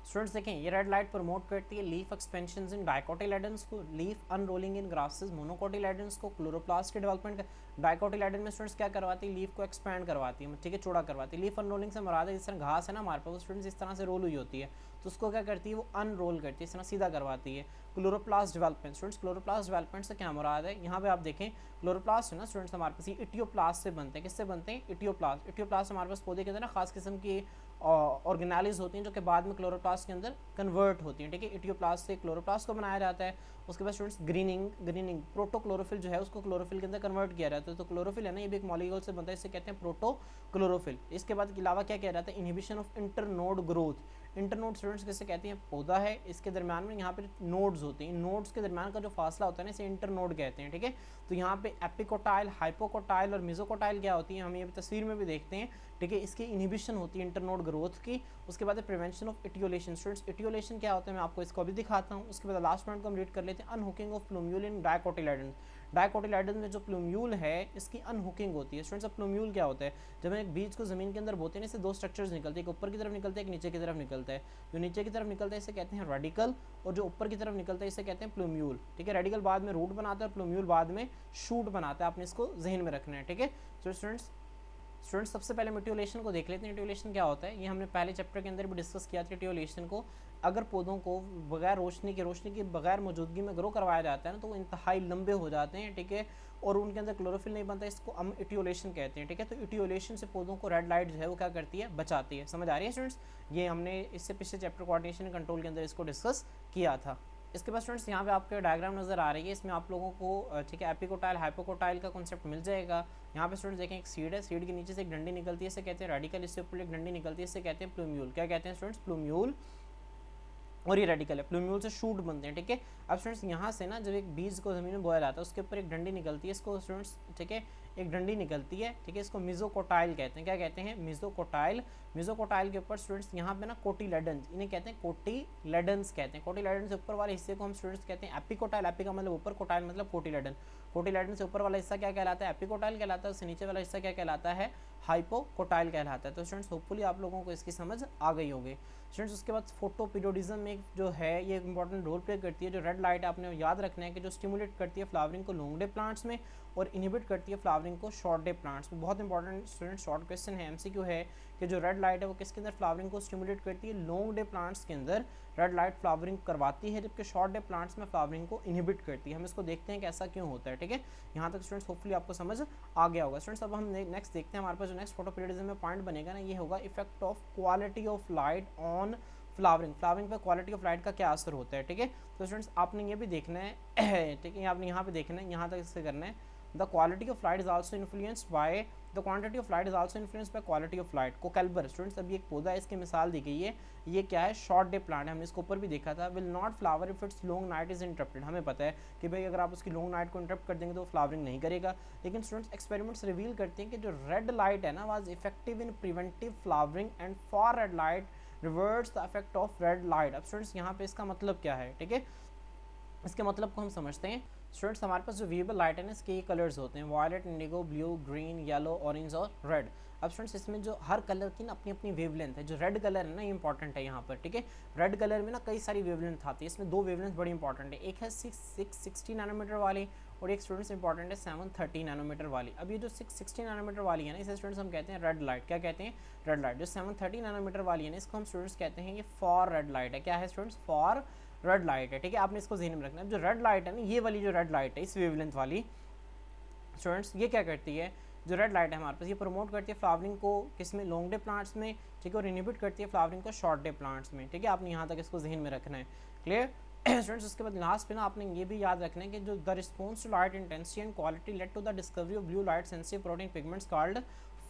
स्टूडेंट्स देखें, ये रेड लाइट प्रमोट करती है लीफ एक्सपेंशन इन डाइकोटिलेडन्स को, लीफ अनरोलिंग इन ग्रासेस मोनोकोटिलेडन्स को, क्लोरोप्लास्ट के डेवलपमेंट का। डाइकोटिलेडन में स्टूडेंट्स क्या करवाती है, लीफ को एक्सपैंड करवाती है, ठीक है, चौड़ा करवाती है। लीफ अनरोलिंग से मुराद है जिस तरह घास है ना हमारे पास, स्टूडेंट्स इस तरह से रोल हुई होती है, तो उसको क्या करती है, वो अनरोल करती है, इस तरह सीधा करवाती है। Chloroplast development, students chloroplast development से क्या मुराद है, यहाँ पे आप देखें क्लोरोप्लास्ट है ना स्टूडेंट्स हमारे पास, ये इटियोप्लास्ट से बनते हैं। किससे बनते हैं, इटियोप्लास्ट। इटियोप्लास्ट हमारे पास पौधे के अंदर ना खास किस्म की ऑर्गेनाइज होती हैं जो कि बाद में क्लोरोप्लास्ट के अंदर कन्वर्ट होती हैं, ठीक है। इटियोप्लास्ट से क्लोरोप्लास्ट को बनाया जाता है। उसके बाद स्टूडेंट्स ग्रीनिंग प्रोटोक्लोरोफिल जो है उसको क्लोरोफिल के अंदर कन्वर्ट किया जाता है। तो क्लोरोफिल है ना, ये भी एक मॉलिक्यूल से बनता है, इसे कहते हैं प्रोटोक्लोरोफिल। इसके बाद के अलावा क्या किया जाता है, inhibition of internode growth. Internode students किसे कहते हैं, पौधा है, इसके दरमियान में यहाँ पे नोड्स होते हैं, नोड्स के दरमियान का जो फासला होता है ना इसे इंटरनोड कहते हैं, ठीक है। तो यहाँ पे एपिकोटाइल, हाइपोकोटाइल और मिजोकोटाइल क्या होती है, हम ये तस्वीर में भी देखते हैं, ठीक है। इसकी इनहिबिशन होती है इंटरनोड ग्रोथ की। उसके बाद prevention of etiolation. Students etiolation क्या होता है मैं आपको इसको अभी दिखाता हूँ। उसके बाद लास्ट पॉइंट को हम रीड कर लेते हैं, unhooking of plumule in dicotyledon. Dicotyledon में जो प्लूम्यूल है इसकी अनहुकिंग होती है। स्टूडेंट्स अब प्लूम्यूल क्या होता है, जब हम एक बीज को जमीन के अंदर बोते हैं इससे दो स्ट्रक्चर्स निकलते हैं, एक ऊपर की तरफ निकलता है, एक नीचे की तरफ निकलता है। जो नीचे की तरफ निकलता है इसे कहते हैं रेडिकल, और जो ऊपर की तरफ निकलता है इसे कहते हैं प्लूम्यूल, ठीक है। रेडिकल बाद में रूट बनाता है और प्लूम्यूल बाद में शूट बनाता है, आपने इसको जहन में रखना है, ठीक है। तो स्टूडेंट्स सबसे पहले मिट्यूलेशन को देख लेते हैं। मिट्यूलेशन क्या होता है, ये हमने पहले चैप्टर के अंदर भी डिस्कस किया था मिट्यूलेशन को। अगर पौधों को बगैर रोशनी की बगैर मौजूदगी में ग्रो करवाया जाता है ना, तो वो इंतहाई लंबे हो जाते हैं, ठीक है, और उनके अंदर क्लोरोफिल नहीं बनता, इसको हम इटियोलेशन कहते हैं, ठीक है। तो इटियोलेशन से पौधों को रेड लाइट जो है वो क्या करती है, बचाती है। समझ आ रही है स्टूडेंट्स, ये हमने इससे पिछले चैप्टर कोऑर्डिनेशन कंट्रोल के अंदर इसको डिस्कस किया था। इसके बाद स्टूडेंट्स यहाँ पे आपके डायग्राम नज़र आ रही है, इसमें आप लोगों को ठीक है एपिकोटाइल हाइपोकोटाइल का कॉन्सेप्ट मिल जाएगा। यहाँ पे स्टूडेंट्स देखें, एक सीड है, सीड के नीचे से एक डंडी निकलती है, इसे कहते हैं रेडिकल, इससे ऊपर एक डंडी निकलती है, इसे कहते हैं प्लूम्यूल। क्या कहते हैं स्टूडेंट्स, प्लूम्यूल, और ये रेडिकल है, प्लूम्यूल से शूट बनते हैं, ठीक है। अब स्टूडेंट्स यहाँ से ना जब एक बीज को ज़मीन में बोया जाता है, उसके ऊपर एक डंडी निकलती है, इसको स्टूडेंट्स ठीक है एक डंडी निकलती है, ठीक है, इसको मिजोकोटाइल कहते हैं। क्या कहते हैं, मिजोकोटाइल। मिजोकोटाइल के ऊपर स्टूडेंट्स यहाँ पे ना कोटिलेडन्स, इन्हें कहते हैं कोटिलेडन्स कहते हैं। कोटिलेडन से ऊपर वाले हिस्से को हम स्टूडेंट्स कहते हैं एपिकोटाइल। एपी का मतलब ऊपर, कोटाइल मतलब कोटिलेडन। कोटिलेडन से ऊपर वाला हिस्सा क्या कहलाता है, एपिकोटाइल कहलाता है, उससे नीचे वाला हिस्सा क्या कहलाता है, हाइपोकोटाइल कहलाता है। तो स्टूडेंट्स होपफुली आप लोगों को इसकी समझ आ गई होगी। स्टूडेंट्स उसके बाद फोटोपीरियोडिज्म में जो है ये एक इंपॉर्टेंट रोल प्ले करती है। जो रेड लाइट है आपने याद रखना है कि जो स्टिमुलेट करती है फ्लावरिंग को लॉन्ग डे प्लांट्स में और इनहिबिट करती है फ्लावरिंग को शॉर्ट डे प्लांट्स में। बहुत इंपॉर्टेंट स्टूडेंट शॉर्ट क्वेश्चन है, एमसीक्यू है कि जो रेड लाइट है वो किसके अंदर फ्लावरिंग को स्टिमुलेट करती है, लॉन्ग डे प्लांट्स के अंदर रेड लाइट फ्लावरिंग करवाती है, जबकि शॉर्ट डे प्लांट्स में फ्लावरिंग को इनहिबिट करती है। हम इसको देखते हैं कि ऐसा क्यों होता है, ठीक है। यहाँ तक स्टूडेंट्स होपफुली आपको समझ आ गया होगा। स्टूडेंट्स अब हम नेक्स्ट देखते हैं, हमारे पास जो नेक्स्ट फोटोपीरियोडिज्म में पॉइंट बनेगा ना, ये होगा effect of quality of light on flowering. Flowering पे क्वालिटी ऑफ लाइट का क्या असर होता है, ठीक है। तो स्टूडेंट्स आपने ये भी देखना है, ठीक है, आपने यहाँ पे देखना है, यहाँ तक इससे करना है। The quality of light is also influenced by the quantity of light is also influenced by quality of light. कोकैल्बर स्टूडेंट्स अभी एक पौधा है, इसकी मिसाल दी गई है, ये क्या है, शॉर्ट डे प्लांट है, हमने इसको ऊपर भी देखा था। Will not flower if it's long night is interrupted. हमें पता है कि भाई अगर आप उसकी लॉन्ग नाइट को इंटरप्ट कर देंगे तो फ्लावरिंग नहीं करेगा। लेकिन स्टूडेंट्स एक्सपेरिमेंट्स रिवील करते हैं कि जो रेड लाइट है ना was effective in preventive flowering and for red light reverts the effect of red light. अब स्टूडेंट्स यहाँ पे इसका मतलब क्या है, ठीक है, इसके मतलब को हम समझते हैं। स्टूडेंट्स हमारे पास जो विजिबल लाइट है ना, इसके ये कलर्स होते हैं, violet, indigo, blue, green, yellow, orange और रेड। अब स्टूडेंट्स इसमें जो हर कलर की ना अपनी अपनी वेवलेंथ है। जो रेड कलर है ना ये इंपॉर्टेंट है यहाँ पर, ठीक है। रेड कलर में ना कई सारी वेवलेंथ आती है, इसमें दो वेवलेंथ बड़ी इंपॉर्टेंट है, एक है 660 नैनोमीटर वाली और एक स्टूडेंट्स इंपॉर्टेंट है 730 नैनोमीटर वाली। अब ये जो 660 नैनोमीटर वाली है ना, इसे स्टूडेंट्स हम कहते हैं रेड लाइट। क्या कहते हैं, रेड लाइट। जो 730 नैनोमीटर वाली है ना, इसको हम स्टूडेंट्स कहते हैं ये फॉर रेड लाइट है। क्या है स्टूडेंट्स, फॉर रेड लाइट है, ठीक है। आपने इसको ध्यान में रखना है। जो रेड लाइट है ना, ये वाली जो रेड लाइट है इस वेवलेंथ वाली, स्टूडेंट्स ये क्या करती है, जो रेड लाइट है हमारे पास, ये प्रमोट करती है फ्लावरिंग को किसमें, लॉन्ग डे प्लांट्स में, ठीक है, और इनहिबिट करती है फ्लावरिंग को शॉर्ट डे प्लांट्स में, ठीक है। आपने यहाँ तक इसको जहन में रखना है, क्लियर स्टूडेंट्स। उसके बाद लास्ट पे ना आपने ये भी याद रखना है कि जो the response to light intensity and quality led to the discovery of blue light sensitive protein pigments called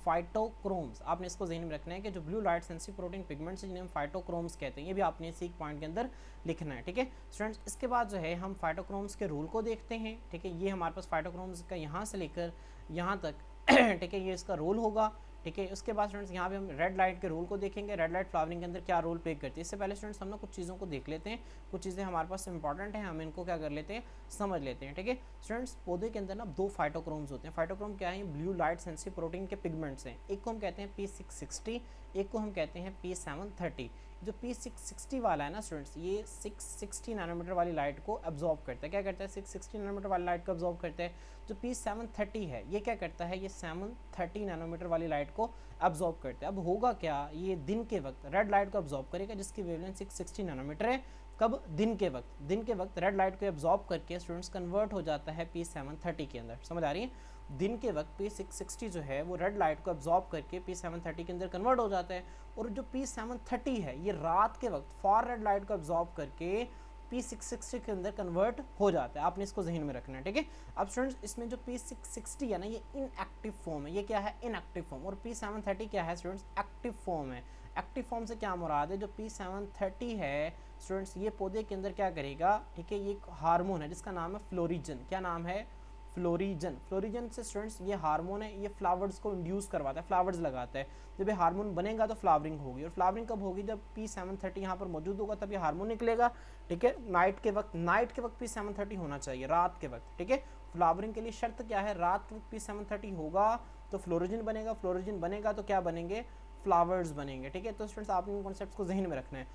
phytochromes. आपने इसको ध्यान में रखना है कि जो blue light sensitive protein pigments जिन्हें हम फाइटोक्रोम्स कहते हैं, ये भी आपने इसी पॉइंट के अंदर लिखना है, ठीक है स्टूडेंट्स। इसके बाद जो है हम फाइटोक्रोम्स के रूल को देखते हैं, ठीक है। ये हमारे पास फाइटोक्रोम्स का यहाँ से लेकर यहाँ तक ठीक है, ये इसका रोल होगा, ठीक है। उसके बाद स्टूडेंट्स यहाँ पे हम रेड लाइट के रोल को देखेंगे, रेड लाइट फ्लावरिंग के अंदर क्या रोल प्ले करती है। इससे पहले स्टूडेंट्स हम लोग कुछ चीज़ों को देख लेते हैं, कुछ चीज़ें हमारे पास इंपॉर्टेंट हैं, हम इनको क्या कर लेते हैं, समझ लेते हैं, ठीक है स्टूडेंट्स। पौधे के अंदर ना दो फाइटोक्रोम्स होते हैं। फाइटोक्रोम क्या है, ब्लू लाइट सेंसिटिव प्रोटीन के पिगमेंट्स हैं। एक को हम कहते हैं P660, एक को हम कहते हैं P730। जो P660 वाला है ना स्टूडेंट्स, ये 660 नैनोमीटर वाली लाइट को अब्जॉर्ब करता है। क्या करता है, 660 नैनोमीटर वाली लाइट को अब्जॉर्ब करता है। जो P730 है ये क्या करता है, ये 730 नैनोमीटर वाली लाइट को अब्जॉर्ब करता है। अब होगा क्या, ये दिन के वक्त रेड लाइट को अब्जॉर्ब करेगा जिसकी वेवलेंथ 660 नैनोमीटर है। कब, दिन के वक्त। दिन के वक्त रेड लाइट को अब्जॉर्ब करके स्टूडेंट्स कन्वर्ट हो जाता है P730 के अंदर। समझ आ रही है, दिन के वक्त P660 जो है वो रेड लाइट को अब्जॉर्ब करके P730 के अंदर कन्वर्ट हो जाता है। और जो P730 है ये रात के वक्त फॉर रेड लाइट को अब्जॉर्ब करके P660 के अंदर कन्वर्ट हो जाता है। आपने इसको जहन में रखना है, ठीक है। अब स्टूडेंट्स इसमें जो P660 है ना, ये इनएक्टिव फॉर्म है। ये क्या है, इनएक्टिव फॉर्म। और P730 क्या है स्टूडेंट्स, एक्टिव फॉर्म है। एक्टिव फॉर्म से क्या मुराद है, जो P730 है स्टूडेंट्स ये पौधे के अंदर क्या करेगा, ठीक है, ये एक हार्मोन है जिसका नाम है फ्लोरिजन। क्या नाम है, फ्लोरिजन। फ्लोरिजन से स्टूडेंट्स ये हार्मोन है, ये फ्लावर्स को इंड्यूस करवाता है, फ्लावर्स लगाता है। जब ये हार्मोन बनेगा तो फ्लावरिंग होगी, और फ्लावरिंग कब होगी, जब P730 यहाँ पर मौजूद होगा तब ये हार्मोन निकलेगा, ठीक है। नाइट के वक्त P730 होना चाहिए, रात के वक्त, ठीक है। फ्लावरिंग के लिए शर्त क्या है, रात के वक्त P730 होगा तो फ्लोरिजन बनेगा, फ्लोरिजन बनेगा तो क्या बनेंगे, फ्लावर्स बनेंगे, ठीक है। तो स्टूडेंट्स आपने इन कॉन्सेप्ट्स को जहन में रखना है।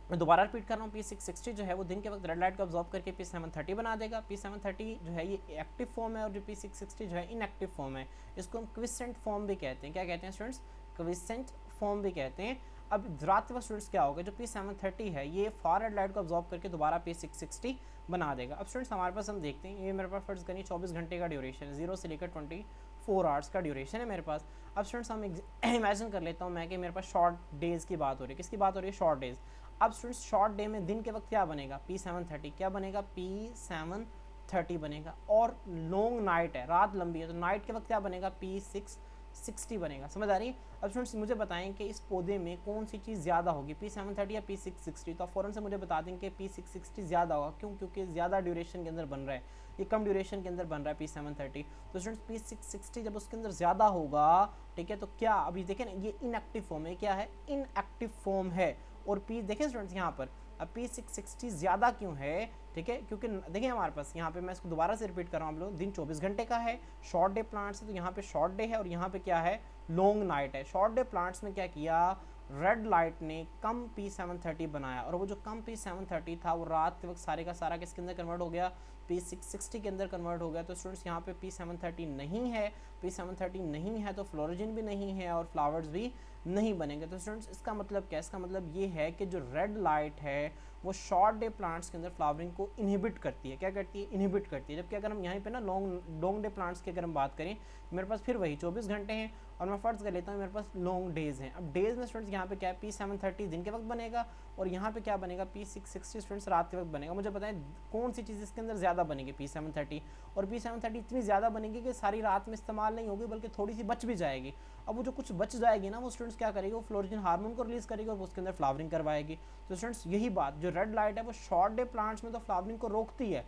मैं दोबारा रिपीट कर रहा हूँ, P660 जो है वो दिन के वक्त रेड लाइट को अब्जॉर्ब करके P730 बना देगा। P730 जो है ये एक्टिव फॉर्म है और जो P660 जो है इनएक्टिव फॉर्म है। इसको हम क्विसेंट फॉर्म भी कहते हैं। क्या कहते हैं स्टूडेंट्स, क्विसेंट फॉर्म भी कहते हैं। अब रात के वक्त स्टूडेंट्स क्या होगा, जो P730 है ये फार रेड लाइट को ऑब्जॉर्व करके दोबारा P660 बना देगा। अब स्टूडेंट्स हमारे पास हम देखते हैं, ये मेरे पास फर्ज करिए 24 घंटे का ड्यूरेशन है, 0 से लेकर 24 आवर्स का ड्यूरेशन है मेरे पास। अब स्टूडेंट्स हम इमेजिन कर लेता हूँ मैं कि मेरे पास शॉर्ट डेज़ की बात हो रही है, किसकी बात हो रही है, शॉर्ट डेज़। अब स्टूडेंट्स शॉर्ट डे में दिन के वक्त क्या बनेगा, P730 क्या बनेगा, P730 बनेगा। और लॉन्ग नाइट है, रात लंबी है, तो नाइट के वक्त क्या बनेगा, P660 बनेगा। समझ आ रही है। अब स्टूडेंट्स मुझे बताएं कि इस पौधे में कौन सी चीज़ ज़्यादा होगी, P730 या P660। तो आप फ़ौरन से मुझे बता दें कि P660 ज़्यादा होगा। क्यों, क्योंकि ज़्यादा ड्यूरेशन के अंदर बन रहा है, ये कम ड्यूरेशन के अंदर बन रहा है P730। तो स्टूडेंट्स P660 जब उसके अंदर ज़्यादा होगा, ठीक है, तो क्या अभी देखें ना, ये इनएक्टिव फॉर्म है, क्या है, इनएक्टिव फॉर्म है। और P देखें स्टूडेंट्स यहाँ पर, अब P660 ज़्यादा क्यों है, ठीक है, क्योंकि देखिए हमारे पास यहाँ पे, मैं इसको दोबारा से रिपीट कर रहा हूँ, आप लोग, दिन 24 घंटे का है, शॉर्ट डे प्लांट्स है, तो यहाँ पे शॉर्ट डे है और यहाँ पे क्या है, लॉन्ग नाइट है। शॉर्ट डे प्लांट्स में क्या किया, रेड लाइट ने कम P730 बनाया, और वो जो कम P730 था वो रात के वक्त सारे का सारा किसके अंदर कन्वर्ट हो गया, P660 के अंदर कन्वर्ट हो गया। तो स्टूडेंट्स यहाँ पे P730 नहीं है, P730 नहीं है तो फ्लोरोजिन भी नहीं है और फ्लावर्स भी नहीं बनेंगे। तो स्टूडेंट्स इसका मतलब क्या है, इसका मतलब ये है कि जो रेड लाइट है वो शॉर्ट डे प्लांट्स के अंदर फ्लावरिंग को इनहिबिट करती है। क्या करती है, इनहिबिट करती है। जबकि अगर हम यहाँ पे ना लॉन्ग डे प्लांट्स की अगर हम बात करें, मेरे पास फिर वही 24 घंटे हैं और मैं फर्ज कर लेता हूँ मेरे पास लॉन्ग डेज हैं। अब डेज में स्टूडेंट्स यहाँ पे क्या है, P730 दिन के वक्त बनेगा और यहाँ पे क्या बनेगा, P660 स्टूडेंट्स रात के वक्त बनेगा। मुझे बताएं कौन सी चीज़ इसके अंदर ज़्यादा बनेगी, P730। और P730 इतनी ज़्यादा बनेगी कि सारी रात में इस्तेमाल नहीं होगी, बल्कि थोड़ी सी बच भी जाएगी। अब वो जो कुछ बच जाएगी ना, वो स्टूडेंट्स क्या करेगी, वो फ्लोरोजिन हार्मोन को रिलीज करेगी और उसके अंदर फ्लावरिंग करवाएगी। तो स्टूडेंट्स यही बात, जो रेड लाइट है वो शॉर्ट डे प्लांट्स में तो फ्लावरिंग को रोकती है,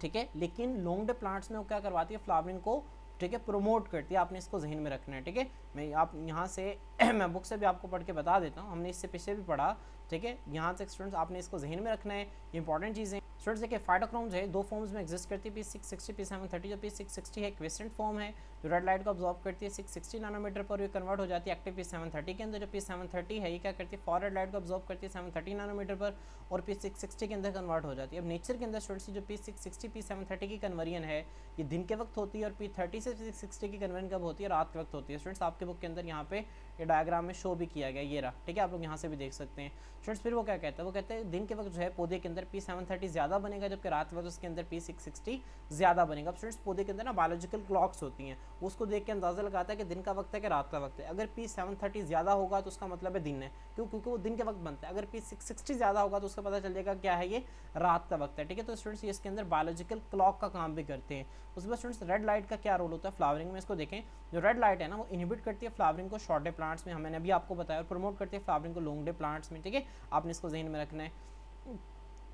ठीक है, लेकिन लॉन्ग डे प्लांट्स में वो क्या करवाती है, फ्लावरिंग को, ठीक है, प्रमोट करती है। आपने इसको जहन में रखना है, ठीक है। मैं आप यहाँ से मैं बुक से भी आपको पढ़ के बता देता हूँ, हमने इससे पीछे भी पढ़ा, ठीक है। यहाँ तक स्टूडेंट्स आपने इसको जहन में रखना है, इंपॉर्टेंट चीज़ें। स्टूडेंट्स देखिए फाइटोक्रोम जो है दो फॉर्म्स में एग्जिस्ट करती है, P660 P730। जो P660 है क्विसेंट फॉर्म है, जो रेड लाइट को ऑब्जॉर्व करती है, 660 नैनोमीटर पर ये कन्वर्ट हो जाती है एक्टिव P730 के अंदर। जो P730 है ये क्या करती है, फॉर रेड लाइट को ऑब्जॉर्व करती है 730 नैनोमीटर पर और P660 के अंदर कन्वर्ट हो जाती है। अब नेचर के अंदर स्टूडेंट्स जो P660 P730 की कन्वर्जन है ये दिन के वक्त होती है और P30 से P660 की कन्वर्जन कब होती है, रात के वक्त होती है। स्टूडेंट्स आपके बुक के अंदर यहाँ पे ये डायग्राम में शो भी किया गया, ये रहा, ठीक है, आप लोग यहाँ से भी देख सकते हैं। स्टूडेंट्स फिर वो क्या कहता है, वो कहते हैं दिन के वक्त जो है पौधे के अंदर P730 ज़्यादा बनेगा, जबकि रात के वक्त उसके अंदर P660 ज़्यादा बनेगा। अब स्टूडेंट्स पौधे के अंदर ना बायोलॉजिकल क्लॉक्स होती हैं, उसको देख के अंदाज़ा लगाता है कि दिन का वक्त है कि रात का वक्त है। अगर P730 ज़्यादा होगा तो उसका मतलब है दिन है, क्यों, क्योंकि वो दिन के वक्त बनता है। अगर P660 ज़्यादा होगा तो उसका पता चल जाएगा क्या है, ये रात का वक्त है, ठीक है। तो स्टूडेंट्स ये इसके अंदर बायोलॉजिकल क्लॉक का काम भी करते हैं। उसके बाद स्टूडेंट्स रेड लाइट का क्या रोल होता है फ्लावरिंग में, इसको देखें। जो रेड लाइट है ना वो इनहिबिट करती है फ्लावरिंग को शॉर्ट डे प्लांट्स में, मैंने अभी आपको बताया, और प्रमोट करती है फ्लावरिंग को लॉन्ग डे प्लांट्स में, ठीक है। आपने इसको जहन में रखना है,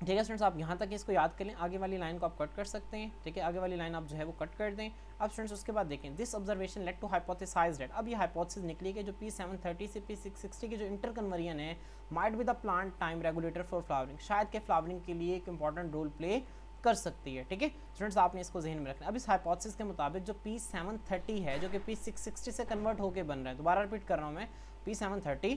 ठीक है। स्टूडेंट्स आप यहाँ तक इसको याद कर लें, आगे वाली लाइन को आप कट कर सकते हैं, ठीक है, आगे वाली लाइन आप जो है वो कट कर दें। अब स्टूडेंट्स उसके बाद देखें, this observation led to hypothesize that, अब ये हाइपोथेसिस निकली कि जो P730 से P660 की जो इंटर कन्वर्जन है might be the plant time regulator for flowering, शायद के फ्लावरिंग के लिए एक इंपॉर्टेंट रोल प्ले कर सकती है, ठीक है। स्टूडेंट्स आपने इसको जहन में रखना है। अब इस हाइपोथेसिस के मुताबिक जो P730 है जो कि P660 से कन्वर्ट होकर बन रहा है, दोबारा रिपीट कर रहा हूँ मैं, P730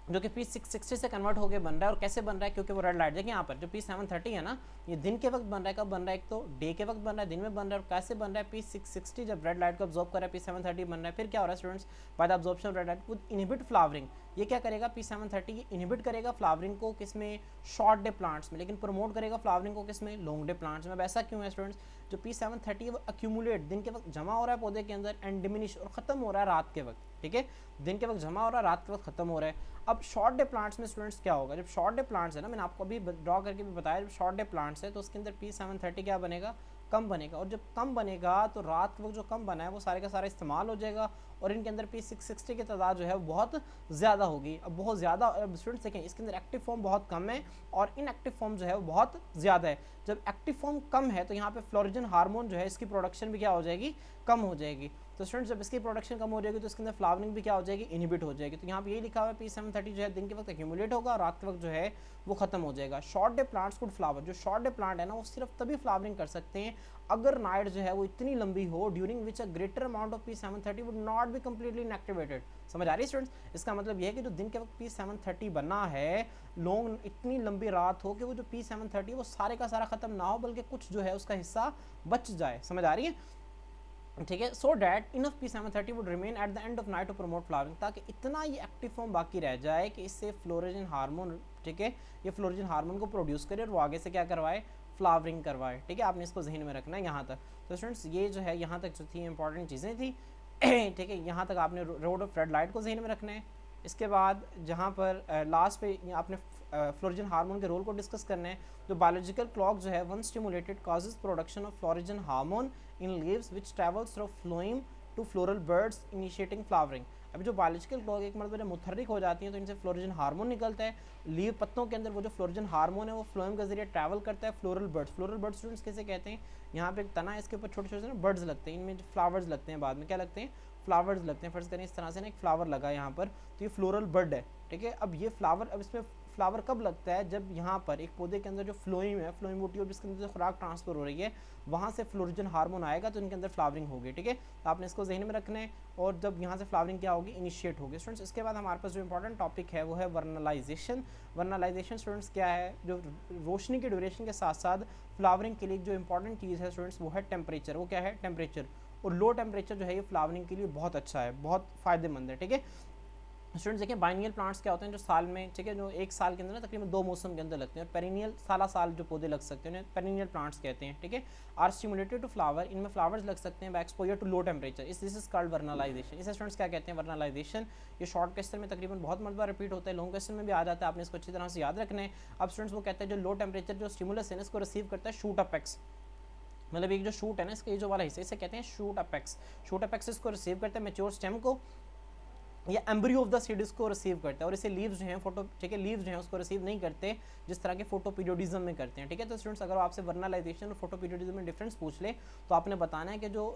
जो कि P660 से कन्वर्ट होकर बन रहा है। और कैसे बन रहा है, क्योंकि वो रेड लाइट देखिए यहाँ पर जो P730 है ना, ये दिन के वक्त बन रहा है। कब बन रहा है, एक तो डे के वक्त बन रहा है, दिन में बन रहा है। और कैसे बन रहा है, P660 जब रेड लाइट को ऑब्जॉर्व कर रहा है P730 बन रहा है। फिर क्या हो रहा है students, by the absorption of red light would inhibit flowering, ये क्या करेगा, P730 ये इनहिबिट करेगा फ्लावरिंग को किसमें, शॉर्ट डे प्लांट्स में, लेकिन प्रमोट करेगा फ्लावरिंग को किसमें, लॉन्ग डे प्लांट्स में। अब ऐसा क्यों है स्टूडेंट्स, जो P730 है वो अक्यूमुलेट दिन के वक्त जमा हो रहा है पौधे के अंदर एंड डिमिनिश और खत्म हो रहा है रात के वक्त, ठीक है। दिन के वक्त जमा हो रहा है, रात के वक्त खत्म हो रहा है। अब शॉर्ट डे प्लांट्स में स्टूडेंट्स क्या होगा, जब शॉर्ट डे प्लांट्स है ना, मैंने आपको अभी ड्रॉ करके भी बताया, जब शॉर्ट डे प्लांट्स है तो उसके अंदर P730 क्या बनेगा, कम बनेगा। और जब कम बनेगा तो रात के वक्त जो कम बना है वो सारे का सारा इस्तेमाल हो जाएगा और इनके अंदर P660 की तादाद जो है वो बहुत ज़्यादा होगी। अब बहुत ज़्यादा स्टूडेंट्स देखें, इसके अंदर एक्टिव फॉर्म बहुत कम है और इनएक्टिव फॉर्म जो है वो बहुत ज़्यादा है। जब एक्टिव फॉर्म कम है तो यहाँ पे फ्लोरोजन हार्मोन जो है इसकी प्रोडक्शन भी क्या हो जाएगी, कम हो जाएगी। तो स्टूडेंट्स जब इसकी प्रोडक्शन कम हो जाएगी तो इसके अंदर फ्लावरिंग भी क्या हो जाएगी, इनहिबिट हो जाएगी। तो यहाँ पे यही लिखा हुआ है P730 जो है दिन के वक्त एक्यूमुलेट होगा और रात के वक्त जो है वो खत्म हो जाएगा। Short day plants could flower, जो शॉर्ट डे प्लांट है ना वो सिर्फ तभी फ्लावरिंग कर सकते हैं अगर नाइट जो है वो इतनी लंबी हो during which a greater amount of P730 would not be completely inactivated. समझ आ रही है स्टूडेंट्स, इसका मतलब ये है कि जो दिन के वक्त P730 बना है, लॉन्ग इतनी लंबी रात हो कि वो जो P730 वो सारे का सारा खत्म ना हो, बल्कि कुछ जो है उसका हिस्सा बच जाए। समझ आ रही है। ठीक है, so that enough P730 would remain at the end of night to promote flowering, ताकि इतना ये एक्टिव फॉर्म बाकी रह जाए कि इससे फ्लोरोजन हार्मोन, ठीक है, ये फ्लोरोजन हार्मोन को प्रोड्यूस करे और वो आगे से क्या करवाए, फ्लावरिंग करवाए। ठीक है, आपने इसको जहन में रखना है यहाँ तक। तो स्टूडेंट्स ये जो है यहाँ तक जो थी इंपॉर्टेंट चीज़ें थी ठीक है, यहाँ तक आपने रोड ऑफ रेड लाइट को जहन में रखना है। इसके बाद जहाँ पर लास्ट पे आपने फ्लोरोजन हार्मोन के रोल को डिस्कस करना है। जो बायोलॉजिकल क्लॉक जो है when stimulated causes production of florigen hormone in leaves which travels through phloem to floral buds initiating flowering. अभी जो बायोलॉजिकल क्लॉक एक मतलब जब मुतहरिक हो जाती हैं तो इनसे फ्लोरोजन हार्मोन निकलता है, लीव पत्तों के अंदर वो जो फ्लोरोजन हार्मोन है वो फ्लोएम के जरिए ट्रैवल करता है floral birds. Floral birds students कैसे कहते हैं, यहाँ पे एक तना है, इसके ऊपर छोटे छोटे बर्ड्स लगते हैं, इनमें फ्लावर्स लगते हैं, बाद में क्या लगते हैं, फ्लावर्स लगते हैं। फर्ज करें इस तरह से ना एक फ्लावर लगा यहाँ पर, तो ये फ्लोरल बर्ड है। ठीक है, अब ये फ्लावर, अब इसमें फ्लावर कब लगता है, जब यहाँ पर एक पौधे के अंदर जो फ्लोइम है, फ्लोइम बूटी और जिसके अंदर खुराक ट्रांसफर हो रही है, वहाँ से फ्लोरोजन हार्मोन आएगा तो इनके अंदर फ्लावरिंग होगी। ठीक है, तो आपने इसको जहन में रखना है, और जब यहाँ से फ्लावरिंग क्या होगी, इनिशिएट होगी। स्टूडेंट्स इसके बाद हमारे पास जो इंपॉर्टेंट टॉपिक है वो है वर्नलाइजेशन। वर्नलाइजेशन स्टूडेंट्स क्या है, जो रोशनी की ड्यूरेशन के साथ साथ फ्लावरिंग के लिए जो इंपॉर्टेंट चीज़ है स्टूडेंट्स वो है टेम्परेचर। वो क्या है, टेम्परेचर। और लो टेम्परेचर जो है ये फ्लावरिंग के लिए बहुत अच्छा है, बहुत फ़ायदेमंद है। ठीक है स्टूडेंट्स, देखिए बाइनियल प्लांट्स क्या होते हैं, जो साल में, ठीक है, जो एक साल के अंदर ना तकरीबन 2 मौसम के अंदर लगते हैं, और पेरिनियल साला साल जो पौधे लग सकते हैं उन्हें पेरिनियल प्लांट्स कहते हैं। ठीक है, आर स्टिमुलेटेड टू फ्लावर, इनमें फ्लावर्स लग सकते हैं by exposure to low temperature, this is called vernalization. इसे स्टूडेंट्स क्या कहते हैं, वर्नलाइजेशन। ये शॉर्ट क्वेश्चन में तकरीबन बहुत मरतबा रिपीट होता है, लॉन्ग क्वेश्चन में भी आ जाता है, आपने इसको अच्छी तरह से याद रखना है। अब स्टूडेंट्स वो कहते हैं जो लो टेम्परेचर जो स्टिमुलस है इसको रिसीव करता है शूट अपेक्स, मतलब एक जो शूट है ना इसका ये जो वाला हिस्सा, इसे कहते हैं शूट अपेक्स। शूट अपेक्स इसको रिसीव करते हैं मैच्योर स्टेम को, या एम्ब्रियो ऑफ द सीड इसको रिसीव करता है, और इसे लीव्स जो हैं फोटो, ठीक है, लीव्स जो हैं उसको रिसीव नहीं करते जिस तरह के फोटो पीरियोडिज्म में करते हैं। ठीक है, तो स्टूडेंट्स अगर आपसे वर्नलाइजेशन और फोटो पीरियोडिज्म में डिफरेंस पूछ ले तो आपने बताना है कि जो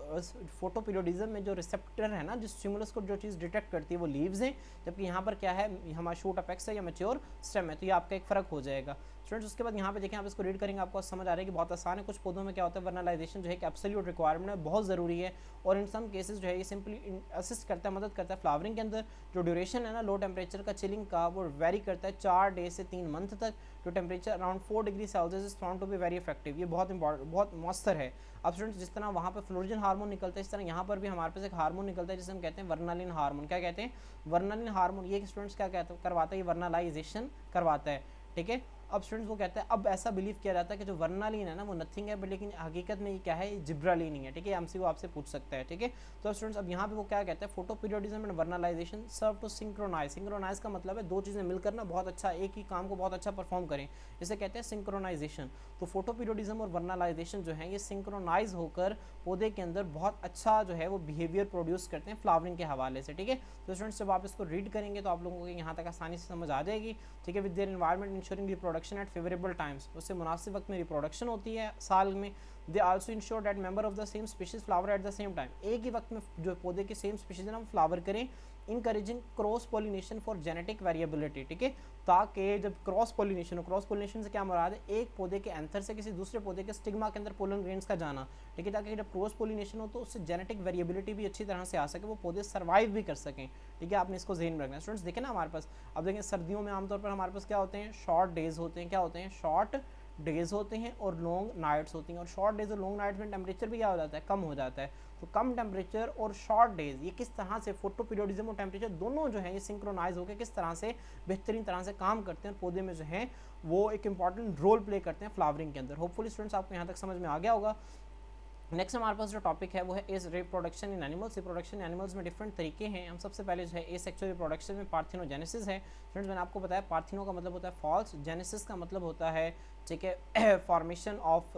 फोटो पीरियोडिज्म में जो रिसेप्टर है ना, जिस स्टिमुलस को जो चीज़ डिटेक्ट करती है वो लीव्स हैं, जबकि यहाँ पर क्या है, हमारा शूट अपेक्स है या मैच्योर स्टेम है, तो ये आपका एक फ़र्क हो जाएगा। स्टूडेंट्स उसके बाद यहाँ पे देखें, आप इसको रीड करेंगे आपको समझ आ रहा है कि बहुत आसान है। कुछ पौधों में क्या होता है, वर्नलाइजेशन जो है कि एब्सोल्यूट रिक्वायरमेंट है, बहुत ज़रूरी है, और इन सम केसेस जो है ये सिंपली असिस्ट करता है, मदद करता है फ्लावरिंग के अंदर। जो ड्यूरेशन है ना लो टेम्परेचर का चिलिंग का, वो वेरी करता है 4 डे से 3 मंथ तक। जो temperature around 4 degree Celsius is found to be very effective, ये बहुत इंपॉर्टेंट, बहुत मौसर है। अब स्टूडेंट्स जिस तरह वहाँ पर फ्लोरोजन हार्मोन निकलता है, इस तरह यहाँ पर भी हमारे पास एक हार्मोन निकलता है जिसे हम कहते हैं वर्नालिन हार्मोन। क्या कहते हैं, वर्नालिन हार्मोन। ये स्टूडेंट्स क्या कहते करवाता है, ये वर्नलाइजेशन करवाता है। ठीक है, अब स्टूडेंट्स वो कहते हैं, अब ऐसा बिलीव किया जाता है कि जो वर्नालिन है ना वो नथिंग है, बट लेकिन हकीकत में ये क्या है, जिब्रालिन ही है। ठीक है, एमसीक्यू आपसे पूछ सकता है। ठीक है, तो स्टूडेंट्स अब यहाँ पे वो क्या कहते हैं, photoperiodism and vernalization serve to synchronize. Synchronize का मतलब है दो चीज़ें मिलकर ना बहुत अच्छा, एक ही काम को बहुत अच्छा परफॉर्म करें, इसे कहते हैं सिंक्रोनाइजेशन। तो फोटो पीरियोडिज्म और वर्नलाइजेशन जो है ये सिंक्रोनाइज होकर पौधे के अंदर बहुत अच्छा जो है वो बिहेवियर प्रोड्यूस करते हैं फ्लावरिंग के हवाले से। ठीक है, तो स्टूडेंट्स जब आप इसको रीड करेंगे तो आप लोगों को यहाँ तक आसानी से समझ आ जाएगी। ठीक है, with their environment ensuring reproduction at favourable times, उससे मुनासिब वक्त में रिप्रोडक्शन होती है साल में। They also ensure that member of the same species flower at the same time, एक ही वक्त में जो पौधे के सेम स्पीशीज ना फ्लावर करें। Encouraging cross pollination for genetic variability. ठीक है, ताकि जब क्रॉस पॉलिनेशन हो, क्रॉस पॉलिनेशन से क्या मुराद है, एक पौधे के एंथर से किसी दूसरे पौधे के स्टिग्मा के अंदर पोलन ग्रेन्स का जाना। ठीक है, ताकि जब क्रॉस पॉलिनेशन हो तो उससे जेनेटिक वेरिएबिलिटी भी अच्छी तरह से आ सके, वो पौधे सर्वाइव भी कर सकें। ठीक है, आपने इसको ज़हन में रखना है। स्टूडेंट्स देखें ना हमारे पास, अब देखें सर्दियों में आमतौर पर हमारे पास क्या होते हैं, शॉर्ट डेज होते हैं। क्या होते हैं, शॉर्ट डेज होते हैं और लॉन्ग नाइट्स होती हैं। और शॉर्ट डेज और लॉन्ग नाइट्स में टेम्परेचर भी क्या हो जाता है, कम हो जाता है। तो कम टेम्परेचर और शॉर्ट डेज ये किस तरह से फोटो पीरियोडिज्म और टेम्परेचर दोनों जो है ये सिंक्रोनाइज होकर किस तरह से बेहतरीन तरह से काम करते हैं, पौधे में जो है वो एक इंपॉर्टेंट रोल प्ले करते हैं फ्लावरिंग के अंदर। होपफुली स्टूडेंट्स आपको यहाँ तक समझ में आ गया होगा। नेक्स्ट हमारे पास जो टॉपिक है वो है इस reproduction in animals. Reproduction animals में डिफरेंट तरीके हैं। हम सबसे पहले जो है एसेक्सुअल रिप्रोडक्शन में पार्थिनोजेनेसिस है। फ्रेंड्स मैंने आपको बताया पार्थिनो का मतलब होता है फॉल्स, जेनेसिस का मतलब होता है, ठीक है, फॉर्मेशन ऑफ,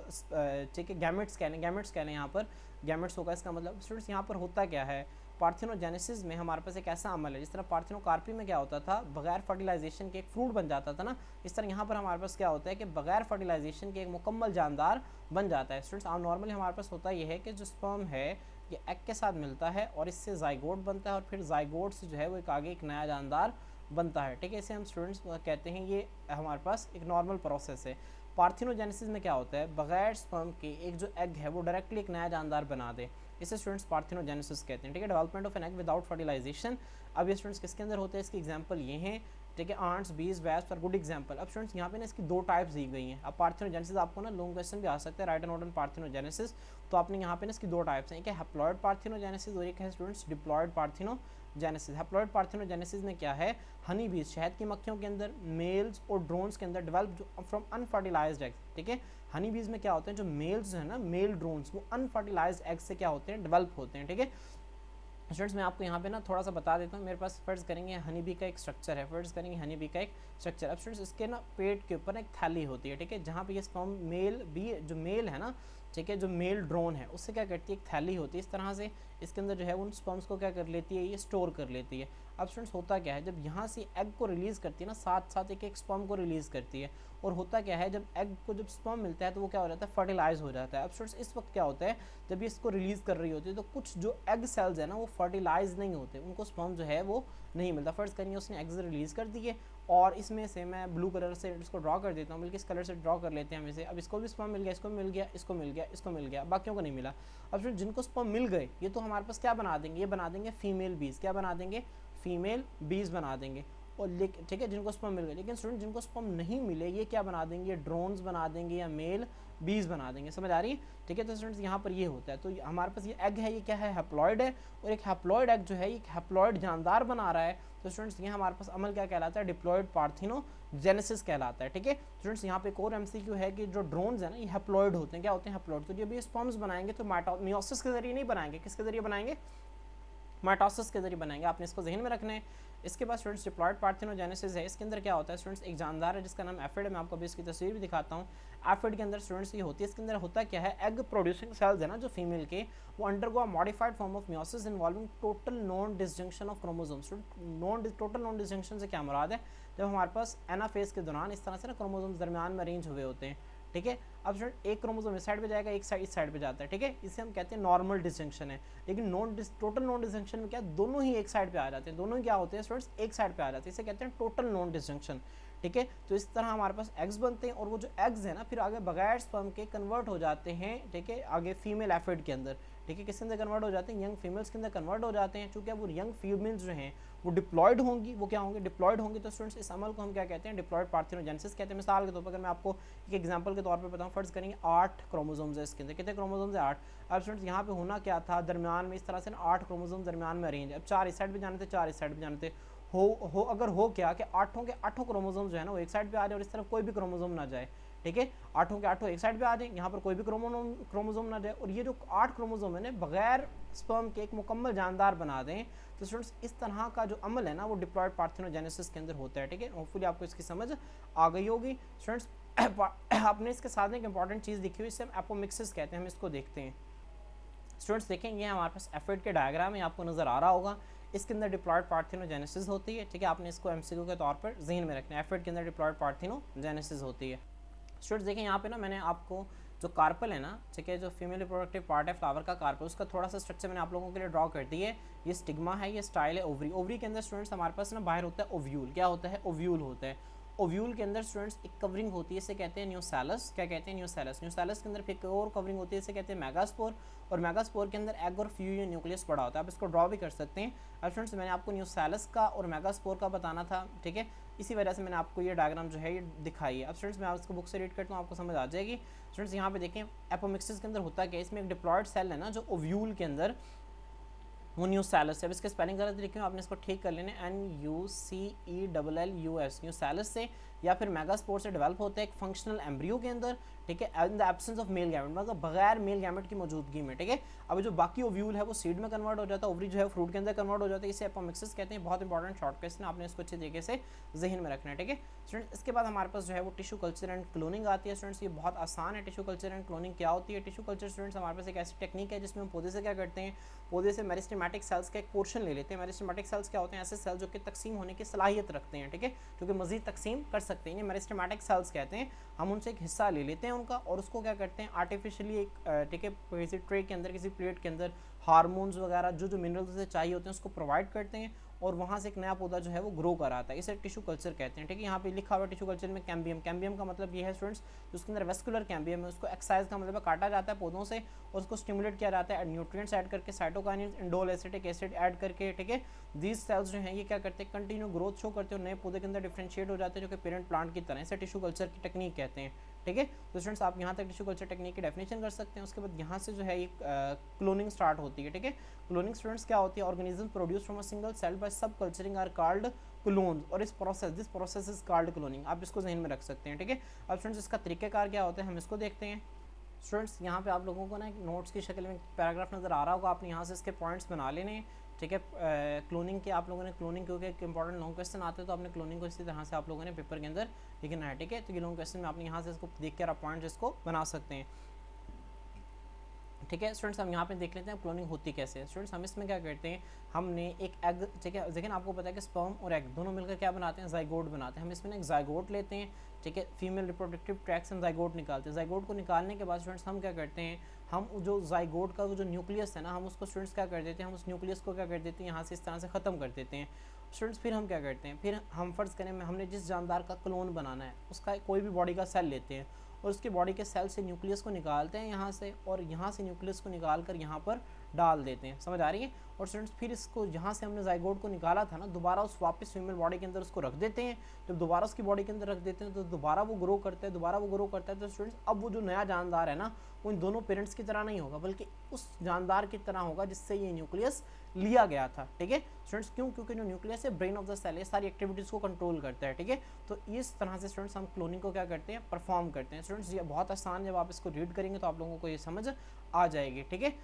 ठीक है, गैमेट्स कह लें यहाँ पर गैमेट्स होगा इसका मतलब। स्टूडेंट्स यहाँ पर होता क्या है, पार्थिनोजेनेसिस में हमारे पास एक ऐसा अमल है, जिस तरह पार्थिनोकार्पी में क्या होता था, बगैर फर्टिलाइजेशन के एक फ्रूट बन जाता था ना, इस तरह यहाँ पर हमारे पास क्या होता है कि बगैर फर्टिलाइजेशन के एक मुकम्मल जानदार बन जाता है। स्टूडेंट्स नॉर्मली हमारे पास होता यह है कि जो स्पर्म है ये एग के साथ मिलता है और इससे जाइगोट बनता है, और फिर जाइगोट से जो है वो एक आगे एक नया जानदार बनता है। ठीक है, इसे हम स्टूडेंट्स कहते हैं, ये हमारे पास एक नॉर्मल प्रोसेस है। पार्थिनोजेनेसिस में क्या होता है, बगैर स्पर्म के एक जो एग है वो डायरेक्टली एक नया जानदार बना दे, इसे स्टूडेंट्स पार्थिनोजेनेसिस कहते हैं। ठीक है, development of an egg without fertilization. अब ये स्टूडेंट्स किसके अंदर होते हैं, इसकी एग्जांपल ये हैं, ठीक है, आंट्स, बीज, वैस्प और गुड एग्जांपल। अब स्टूडेंट्स यहाँ पे ना इसकी दो टाइप्स दी गई हैं। अब पार्थेनोजेनेसिस आपको ना लॉन्ग क्वेश्चन भी आ सकता है, राइट एंड ऑर्डर पार्थेनोजेनेसिस, तो आपने यहाँ पे ना इसकी दो टाइप्स हैं, एक है हैप्लॉइड पार्थेनोजेनेसिस और एक है students diploid parthenogenesis. Haploid parthenogenesis में क्या है, हनी बीज शहद की मक्खियों के अंदर मेल्स और ड्रोन्स के अंदर डेवलप फ्रॉम अनफर्टिलाइज्ड एग्स, ठीक है। हनी बीज में क्या होते हैं, जो मेल्स है ना, मेल ड्रोन्स, वो अनफर्टिलाइज्ड एग्स से क्या होते हैं, डेवलप होते हैं, ठीक है। स्टूडेंट्स मैं आपको यहाँ पे ना थोड़ा सा बता देता हूँ। मेरे पास फर्ज करेंगे हनी बी का एक स्ट्रक्चर है, फर्ज करेंगे हनी बी का एक स्ट्रक्चर। अब स्टूडेंट्स इसके ना पेट के ऊपर एक थैली होती है, ठीक है, जहाँ पे ये स्पर्म मेल बी, जो मेल है ना, ठीक है, जो मेल ड्रोन है उससे क्या करती है, एक थैली होती है इस तरह से, इसके अंदर जो है उन स्पर्म्स को क्या कर लेती है, ये स्टोर कर लेती है। अब स्टूडेंट्स होता क्या है, जब यहाँ से एग को रिलीज़ करती है ना, साथ साथ एक एक स्पर्म को रिलीज़ करती है, और होता क्या है, जब एग को जब स्पर्म मिलता है तो वो क्या हो जाता है, फर्टिलाइज हो जाता है। अब स्टूडेंट्स इस वक्त क्या होता है, जब ये इसको रिलीज़ कर रही होती है तो कुछ जो एग सेल्स है ना वो फर्टिलाइज नहीं होते, उनको स्पर्म जो है वो नहीं मिलता। फर्स्ट करेंगे उसने एग्स रिलीज़ कर दिए, और इसमें से मैं ब्लू कलर से इसको ड्रॉ कर देता हूँ, बल्कि इस कलर से ड्रॉ कर लेते हैं हम इसे। अब इसको भी स्पर्म मिल गया, इसको मिल गया, इसको मिल गया, इसको मिल गया, बाकियों को नहीं मिला। अब फिर जिनको स्पर्म मिल गए ये तो हमारे पास क्या बना देंगे, ये बना देंगे फीमेल बीज, क्या बना देंगे, फीमेल बीज बना देंगे। और ठीक है, जिनको स्पर्म मिल गए, लेकिन स्टूडेंट जिनको स्पर्म नहीं मिले ये क्या बना देंगे, ड्रोन्स बना देंगे या मेल बीज बना देंगे। समझ आ रही है, ठीक है। तो स्टूडेंट्स यहाँ पर ये होता है, तो हमारे पास ये एग है, ये क्या है, हैप्लॉइड है, और एक हैप्लॉइड एग जो है एक हैप्लॉइड जानदार बना रहा है। तो स्टूडेंट्स ये हमारे पास अमल क्या कहलाता है, डिप्लॉइड पार्थेनोजेनेसिस कहलाता है, ठीक है। स्टूडेंट्स यहाँ पे एक और एमसीक्यू है कि जो ड्रोन्स है ना ये हैप्लॉइड होते हैं, क्या होते हैं, हैप्लॉइड। तो जब ये स्पर्म्स बनाएंगे तो मियोसिस के जरिए नहीं बनाएंगे, किसके जरिए बनाएंगे, माइटोसिस के जरिए बनाएंगे, आपने इसको जहन में रखना है। इसके बाद स्टूडेंट्स डिप्लॉइड पार्थेनोजेनेसिस है, इसके अंदर क्या होता है स्टूडेंट्स, एक जानदार है जिसका नाम एफिड है, मैं आपको अभी इसकी तस्वीर भी दिखाता हूँ। एफिड के अंदर स्टूडेंट्स ये होती है, इसके अंदर होता क्या है, एग प्रोड्यूसिंग सेल्स है ना जो फीमेल के, वो undergo modified form of meiosis involving total non disjunction of chromosomes. Total non disjunction से क्या मुराद है, जब हमारे पास एनाफेज के दौरान इस तरह से ना क्रोमोसोम्स दरमियान में अरेंज हुए होते हैं, ठीक है। अब स्टूडेंट एक क्रोमोसोम इस साइड पे जाएगा, एक साइड इस साइड पे जाता है, ठीक है, इसे हम कहते हैं नॉर्मल डिसजंक्शन है। लेकिन टोटल नॉन डिसजंक्शन में क्या, दोनों ही एक साइड पे आ जाते हैं, दोनों ही क्या होते हैं स्टूडेंट्स, एक साइड पे आ जाते हैं, इसे कहते हैं टोटल नॉन डिसजंक्शन, ठीक है। तो इस तरह हमारे पास एग्स बनते हैं, और वो जो एग्स है ना फिर आगे बगैर स्पर्म के कन्वर्ट हो जाते हैं, ठीक है, आगे फीमेल एफिड के अंदर, ठीक है, किसके अंदर कन्वर्ट हो जाते हैं, यंग फीमेल्स के अंदर कन्वर्ट हो जाते हैं। चूंकि वो यंग फीमेल्स जो हैं वो डिप्लॉयड होंगी, वो क्या होंगे, डिप्लॉयड होंगी। तो स्टूडेंट्स इस अमल को हम क्या कहते हैं, डिप्लॉयड पार्थेनोजेनेसिस कहते हैं। मिसाल के तौर पर अगर मैं आपको एक एग्जांपल के तौर पर बताऊं, फर्ज करेंगे 8 क्रोमोसोम्स है इसके अंदर, कितने क्रोमोसोम्स है, 8। अब स्टूडेंट्स यहाँ पे होना क्या था, दरमियान में इस तरह से ना 8 क्रोमोसोम दरमियान में अरेंज, अब 4 इस साइड पे जाने थे, 4 इस साइड पे जाने थे। अगर हो क्या कि 8 के 8 क्रोमोसोम जो है ना वो एक साइड पे आ जाए और इस तरफ कोई भी क्रोमोसोम ना जाए, ठीक है, 8 के 8 एक साइड पे आ जाए, यहाँ पर कोई भी क्रोमोसोम ना जाए, और ये जो 8 क्रोमोसोम है ना बगैर स्पर्म के एक मुकम्मल जानदार बना दें। तो स्टूडेंट्स इस तरह का जो अमल है ना वो डिप्लॉयड पार्थेनोजेनेसिस के अंदर होता है, ठीक है। होपफुली आपको इसकी समझ आ गई होगी स्टूडेंट्स। आपने इसके साथ एक इंपॉर्टेंट चीज़ दिखी हुई, इसे हम एपोमिक्सिस कहते हैं, हम इसको देखते हैं। स्टूडेंट्स देखेंगे हमारे पास एफिड के डायग्राम है, आपको नज़र आ रहा होगा, इसके अंदर डिप्लॉयड पार्थेनोजेनेसिस होती है, ठीक है। आपने इसको एमसीक्यू के तौर पर जहन में रखना है, एफिड के अंदर डिप्लॉयड पार्थेनोजेनेसिस होती है। स्टूडेंट्स देखें यहाँ पे ना मैंने आपको जो कार्पल है ना, ठीक है, जो फीमेल रिप्रोडक्टिव पार्ट है फ्लावर का कार्पल, उसका थोड़ा सा स्ट्रक्चर मैंने आप लोगों के लिए ड्रॉ कर दी है। ये स्टिग्मा है, ये स्टाइल है ओवरी। ओवरी के अंदर स्टूडेंट्स हमारे पास ना बाहर होता है ओव्यूल, क्या होता है, ओव्यूल होता है। ओव्यूल के अंदर स्टूडेंट्स एक कवरिंग होती है, इसे कहते हैं न्यूसैलस, क्या कहते हैं, न्यूसैलस। न्यूसैलस के अंदर फिर एक और कवरिंग होती है, इसे कहते हैं मेगास्पोर, और मेगास्पोर के अंदर एग और फ्यूजन न्यूक्लियस पड़ा होता है। आप इसको ड्रॉ भी कर सकते हैं। अब स्टूडेंट्स मैंने आपको न्यूसैलस का और मेगास्पोर का बताना था, ठीक है, इसी वजह से मैंने आपको ये डायग्राम जो है ये दिखाई है। अब स्टूडेंट्स मैं इसको बुक से रीड करता हूँ, आपको समझ आ जाएगी। स्टूडेंट्स यहाँ पे देखें एपोमिक्सिस के अंदर होता क्या है, इसमें एक डिप्लॉयड सेल है ना जो ओव्यूल के अंदर, वो न्यूसैलस है। अब इसके स्पेलिंग गलत लिखे हो, आपने इसको ठीक कर लेना, NUCELLUS, न्यूसैलस से या फिर मेगास्पोर से डेवलप होता है एक फंक्शनल एम्ब्रियो के अंदर, ठीक है, in the absence of male gamete, मतलब बगैर मेल गैमेट की मौजूदगी में, ठीक है। अब जो बाकी ओव्यूल है वो सीड में कन्वर्ट हो जाता है, ओवरी जो है फ्रूट के अंदर कन्वर्ट हो जाता है, इसे एपोमिक्सिस कहते हैं। बहुत इंपॉर्टेंट शॉर्टकट है, आपने इसको अच्छे तरीके से जहन में रखना है, ठीक है स्टूडेंट। इसके बाद हमारे पास जो है वो टिश्यू कल्चर एंड क्लोनिंग आती है। स्टूडेंट्स ये बहुत आसान है, टिश्यू कल्चर एंड क्लोनिंग क्या होती है। टिश्यू कल्चर स्टूडेंट्स हमारे पास एक ऐसी टेक्निक है जिसमें हम पौधे से क्या करते हैं, पौधे से मेरिस्टेमेटिक सेल्स का एक पोर्शन ले लेते हैं। मेरिस्टेमेटिक सेल्स क्या होते हैं, ऐसे सेल्स जो कि तकसीम होने की सलाहियत रखते हैं, ठीक है, जो कि मजीद तकसीम कर सकते हैं, ये मेरिस्टेमेटिक सेल्स कहते हैं। हम उनसे एक हिस्सा ले लेते हैं उनका, और उसको क्या करते हैं आर्टिफिशियली एक, ठीक है, किसी ट्रे के अंदर, किसी प्लेट के अंदर हार्मोन्स वगैरह जो मिनरल्स उसे चाहिए होते हैं उसको प्रोवाइड करते हैं, और वहाँ से एक नया पौधा जो है वो ग्रो कराता है, इसे टिश्यू कल्चर कहते हैं। ठीक है, यहाँ पे लिखा हुआ टिश्यू कल्चर में कैम्बियम, कैम्बियम का मतलब ये है स्टूडेंट्स जिसके अंदर वेस्कुलर कैम्बियम है, उसको एक्साइज का मतलब काटा जाता है पौधों से और उसको स्टिमुलेट किया जाता है न्यूट्रिएंट्स ऐड करके, cytokinin, indole acetic acid add करके। ठीक है, दीज सेल्स जो हैं ये क्या करते हैं, कंटिन्यू ग्रोथ शो करते हैं और नए पौधे के अंदर डिफरेंशिएट हो जाते हैं जो कि पेरेंट प्लांट की तरह। इसे टिश्यू कल्चर की टेक्निक कहते हैं। ठीक है, तो स्टूडेंट्स आप यहाँ तक टिश्यू कल्चर टेक्निक की डेफिनेशन कर सकते हैं। उसके बाद यहाँ से जो है ये क्लोनिंग स्टार्ट होती है। ठीक है, क्लोनिंग स्टूडेंट्स क्या होती है, organism produce from a single cell by subculturing are called clone, और इस process this process is called cloning. आप इसको जहन में रख सकते हैं। ठीक है, अब स्टूडेंट्स इसका तरीकेकार क्या होता है हम इसको देखते हैं। स्टूडेंट्स यहाँ पे आप लोगों को ना एक नोट्स की शक्ल में पैराग्राफ नज़र आ रहा होगा, आपने यहाँ से इसके पॉइंट्स बना लेने हैं। ठीक है, क्लोनिंग के आप लोगों ने क्लोनिंग क्योंकि एक इंपॉर्टेंट लॉन्ग क्वेश्चन आते हैं तो आपने क्लोनिंग को इसी तरह से आप लोगों ने पेपर के अंदर लिखना है। ठीक है, तो ये लॉन्ग क्वेश्चन में आपने यहाँ से इसको देख कर आप पॉइंट्स इसको बना सकते हैं। ठीक है स्टूडेंट्स, हम यहाँ पे देख लेते हैं क्लोनिंग होती कैसे है। स्टूडेंट्स हम इसमें क्या करते हैं, हमने एक एग, ठीक है, लेकिन आपको पता है कि स्पर्म और एग दोनों मिलकर क्या बनाते हैं, जाइगोट बनाते हैं। हम इसमें एक जाइगोट लेते हैं। ठीक है, फीमेल रिप्रोडक्टिव ट्रैक से हम जाइगोट निकालते हैं। जाइगोट को निकालने के बाद स्टूडेंट्स हम क्या करते हैं, हम जो जाइगोट का जो न्यूक्लियस है ना, हम उसको स्टूडेंट्स क्या कर देते हैं, हम उस न्यूक्लियस को क्या कर देते हैं, यहाँ से इस तरह से ख़त्म कर देते हैं। स्टूडेंट्स फिर हम क्या करते हैं, फिर हम फर्ज करें हमने जिस जानदार का क्लोन बनाना है उसका कोई भी बॉडी का सेल लेते हैं और उसके बॉडी के सेल से न्यूक्लियस को निकालते हैं यहाँ से, और यहाँ से न्यूक्लियस को निकाल कर यहाँ पर डाल देते हैं। समझ आ रही है। और स्टूडेंट्स फिर इसको जहाँ से हमने जाइगोट को निकाला था ना, दोबारा उस वापस फीमेल बॉडी के अंदर उसको रख देते हैं। जब दोबारा उसकी बॉडी के अंदर रख देते हैं तो दोबारा वो ग्रो करता है, दोबारा वो ग्रो करता है। तो स्टूडेंट्स अब वो जो नया जानदार है ना, वो इन दोनों पेरेंट्स की तरह नहीं होगा बल्कि उस जानदार की तरह होगा जिससे ये न्यूक्लियस लिया गया था। ठीक है स्टूडेंट्स, क्यों, क्योंकि जो न्यूक्लियस है ब्रेन ऑफ द सेल है, सारी एक्टिविटीज़ को कंट्रोल करता है। ठीक है, तो इस तरह से स्टूडेंट्स हम क्लोनिंग को क्या करते हैं, परफॉर्म करते हैं। स्टूडेंट्स ये बहुत आसान, जब आप इसको रीड करेंगे तो आप लोगों को ये समझ आ जाएगी। ठीक है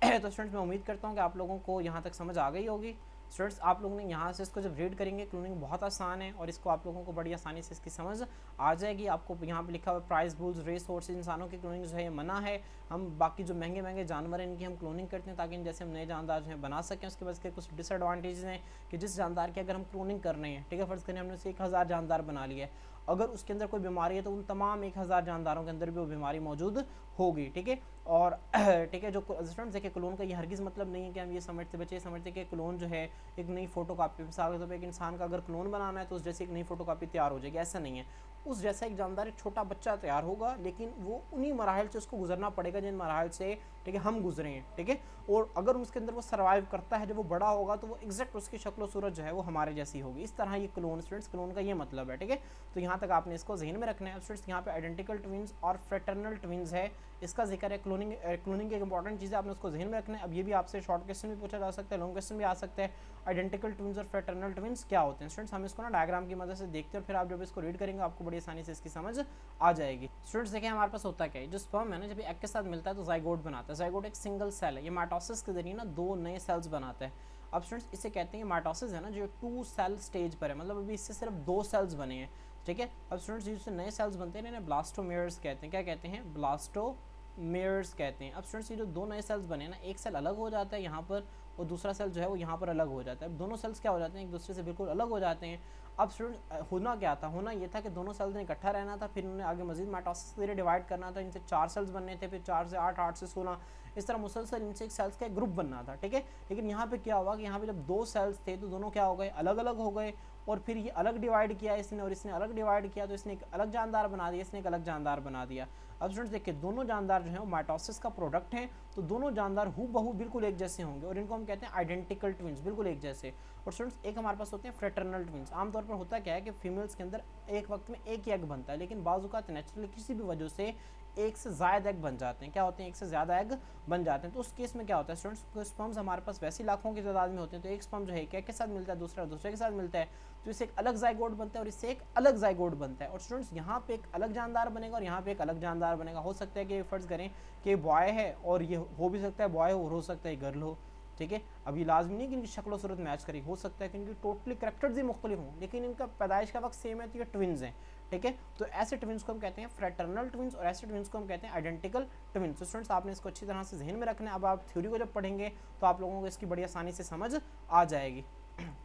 तो स्टूडेंट्स मैं उम्मीद करता हूँ कि आप लोगों को यहाँ तक समझ आ गई होगी। स्टूडेंट्स आप लोगों ने यहाँ से इसको जब रीड करेंगे, क्लोनिंग बहुत आसान है और इसको आप लोगों को बड़ी आसानी से इसकी समझ आ जाएगी। आपको यहाँ पे लिखा हुआ प्राइस बुल्स, रेस हॉर्स, इंसानों की क्लोनिंग जो है ये मना है। हम बाकी जो महंगे महंगे जानवर हैं इनकी हम क्लोनिंग करते हैं ताकि जैसे हम नए जानदार जो है बना सकें। उसके बाद के कुछ डिसएडवांटेजेस हैं कि जिस जानदार की अगर हम क्लोनिंग कर रहे हैं, ठीक है, फर्ज़ करें हमने उसे 1000 जानदार बना लिया है, अगर उसके अंदर कोई बीमारी है तो उन तमाम 1000 जानदारों के अंदर भी वो बीमारी मौजूद होगी। ठीक है, और ठीक है, जो स्टूडेंट्स देखिए क्लोन का ये हरगिज़ मतलब नहीं है कि हम ये समझते, बच्चे समझते कि क्लोन जो है एक नई फोटोकॉपी, मिसाल के तौर पर एक इंसान का अगर क्लोन बनाना है तो उस जैसे एक नई फोटोकॉपी तैयार हो जाएगी, ऐसा नहीं है। उस जैसा एक जानदार, एक छोटा बच्चा तैयार होगा, लेकिन वो उन्हीं मराहल से उसको गुजरना पड़ेगा जिन मराहल से, ठीक है, हम गुजरे हैं। ठीक है, और अगर उसके अंदर वो सर्वाइव करता है, जब वो बड़ा होगा तो वो एग्जैक्ट उसकी शक्ल सूरत जो है वो हमारे जैसी होगी। इस तरह ये क्लोन, स्टूडेंट्स क्लोन का ये मतलब है। ठीक है, तो यहाँ तक आपने इसको जहन में रखना है। स्टूडेंट्स यहाँ पे आइडेंटिकल ट्विंस और फ्रेटर्नल ट्विंस है, इसका जिक्र है। क्लोनिंग की एक इंपॉर्टेंट चीज़ है, आपने उसको जहन में रखना है। अब ये भी आपसे शॉर्ट क्वेश्चन भी पूछा जा सकता है, लॉन्ग क्वेश्चन भी आ सकता है। आइडेंटिकल ट्विंस और फ्रेटर्नल ट्विंस क्या होते हैं स्टूडेंट्स, हम इसको ना डायग्राम की मदद से देखते हैं और फिर आप जब इसको रीड करेंगे आपको बड़ी आसानी से इसकी समझ आ जाएगी। स्टूडेंट्स देखिए हमारे पास होता क्या है, जो स्पर्म है ना, जब एग के साथ मिलता है तो जाइगोट बनाता है। जाइगोट एक सिंगल सेल है, ये माइटोसिस के जरिए ना 2 नए सेल्स बनाता है। अब स्टूडेंट्स इसे कहते हैं, माइटोसिस है ना जो 2 सेल स्टेज पर है, मतलब अभी इससे सिर्फ 2 सेल्स बने हैं। ठीक है, अब स्टूडेंट्स जिससे नए सेल्स बनते हैं इन्हें ब्लास्टोमेयर्स कहते हैं। क्या कहते हैं, ब्लास्टोमेयर्स कहते हैं। अब स्टूडेंट्स ये जो 2 नए सेल्स बने हैं ना, एक सेल अलग हो जाता है यहाँ पर और दूसरा सेल जो है वो यहाँ पर अलग हो जाता है। अब दोनों सेल्स क्या हो जाते हैं, एक दूसरे से बिल्कुल अलग हो जाते हैं। अब स्टूडेंट होना क्या था, होना ये था कि दोनों सेल्स ने इकट्ठा रहना था, फिर उन्हें आगे मजीद माइटोसिस के जरिए डिवाइड करना था। इनसे 4 सेल्स बनने थे, फिर 4 से 8, 8 से 16, इस तरह मुसलसल इनसे एक सेल्स का एक ग्रुप बनना था। ठीक है, लेकिन यहाँ पे क्या हुआ कि यहाँ पे जब 2 सेल्स थे तो दोनों क्या हो गए, अलग अलग हो गए, और फिर ये अलग डिवाइड किया इसने और इसने अलग डिवाइड किया, तो इसने एक अलग जानदार बना दिया, इसने एक अलग जानदार बना दिया। अब स्टूडेंट्स देखिए दोनों जानदार जो है वो माइटोसिस का प्रोडक्ट हैं, तो दोनों जानदार हूबहू बिल्कुल एक जैसे होंगे और इनको हम कहते हैं आइडेंटिकल ट्विंस, बिल्कुल एक जैसे। और स्टूडेंट्स एक हमारे पास होते हैं फ्रेटर्नल ट्विंस। आमतौर पर होता क्या है कि फीमेल्स के अंदर एक वक्त में एक ही एग बनता है, लेकिन बाज़ नेचुरली किसी भी वजह से एक से ज़्यादा एग बन जाते हैं। क्या होते हैं, एक से ज़्यादा एग बन जाते हैं। तो उस केस में क्या होता है स्टूडेंट्स, स्पर्म्स हमारे पास वैसे लाखों की तादाद में होते हैं, तो एक स्पर्म जो है एक एग के साथ मिलता है, दूसरा दूसरे के साथ मिलता है, तो इससे एक अलग जाइगोट बनता है और इससे एक अलग जाइगोट बनता है। और स्टूडेंट्स यहाँ पे एक अलग जानदार बनेगा और यहाँ पे एक अलग जानदार बनेगा। हो सकता है कि फर्ज करें कि बॉय है और ये हो भी सकता है बॉय हो और हो सकता है गर्ल हो। ठीक है, अब ये लाजमी नहीं कि इनकी शक्ल सूरत मैच करेगी, हो सकता है कि इनकी टोटली करैक्टर्स ही मुख्तलिफ हों, लेकिन इनका पैदाइश का वक्त सेम है, तो ये ट्विंस हैं। ठीक है, तो ऐसे ट्विंस को हम कहते हैं फ्रेटर्नल ट्विंस और ऐसे ट्विंस को हम कहते हैं आइडेंटिकल ट्विंस। तो स्टूडेंट्स आपने इसको अच्छी तरह से जहन में रखना है। अब आप थ्योरी को जब पढ़ेंगे तो आप लोगों को इसकी बड़ी आसानी से समझ आ जाएगी।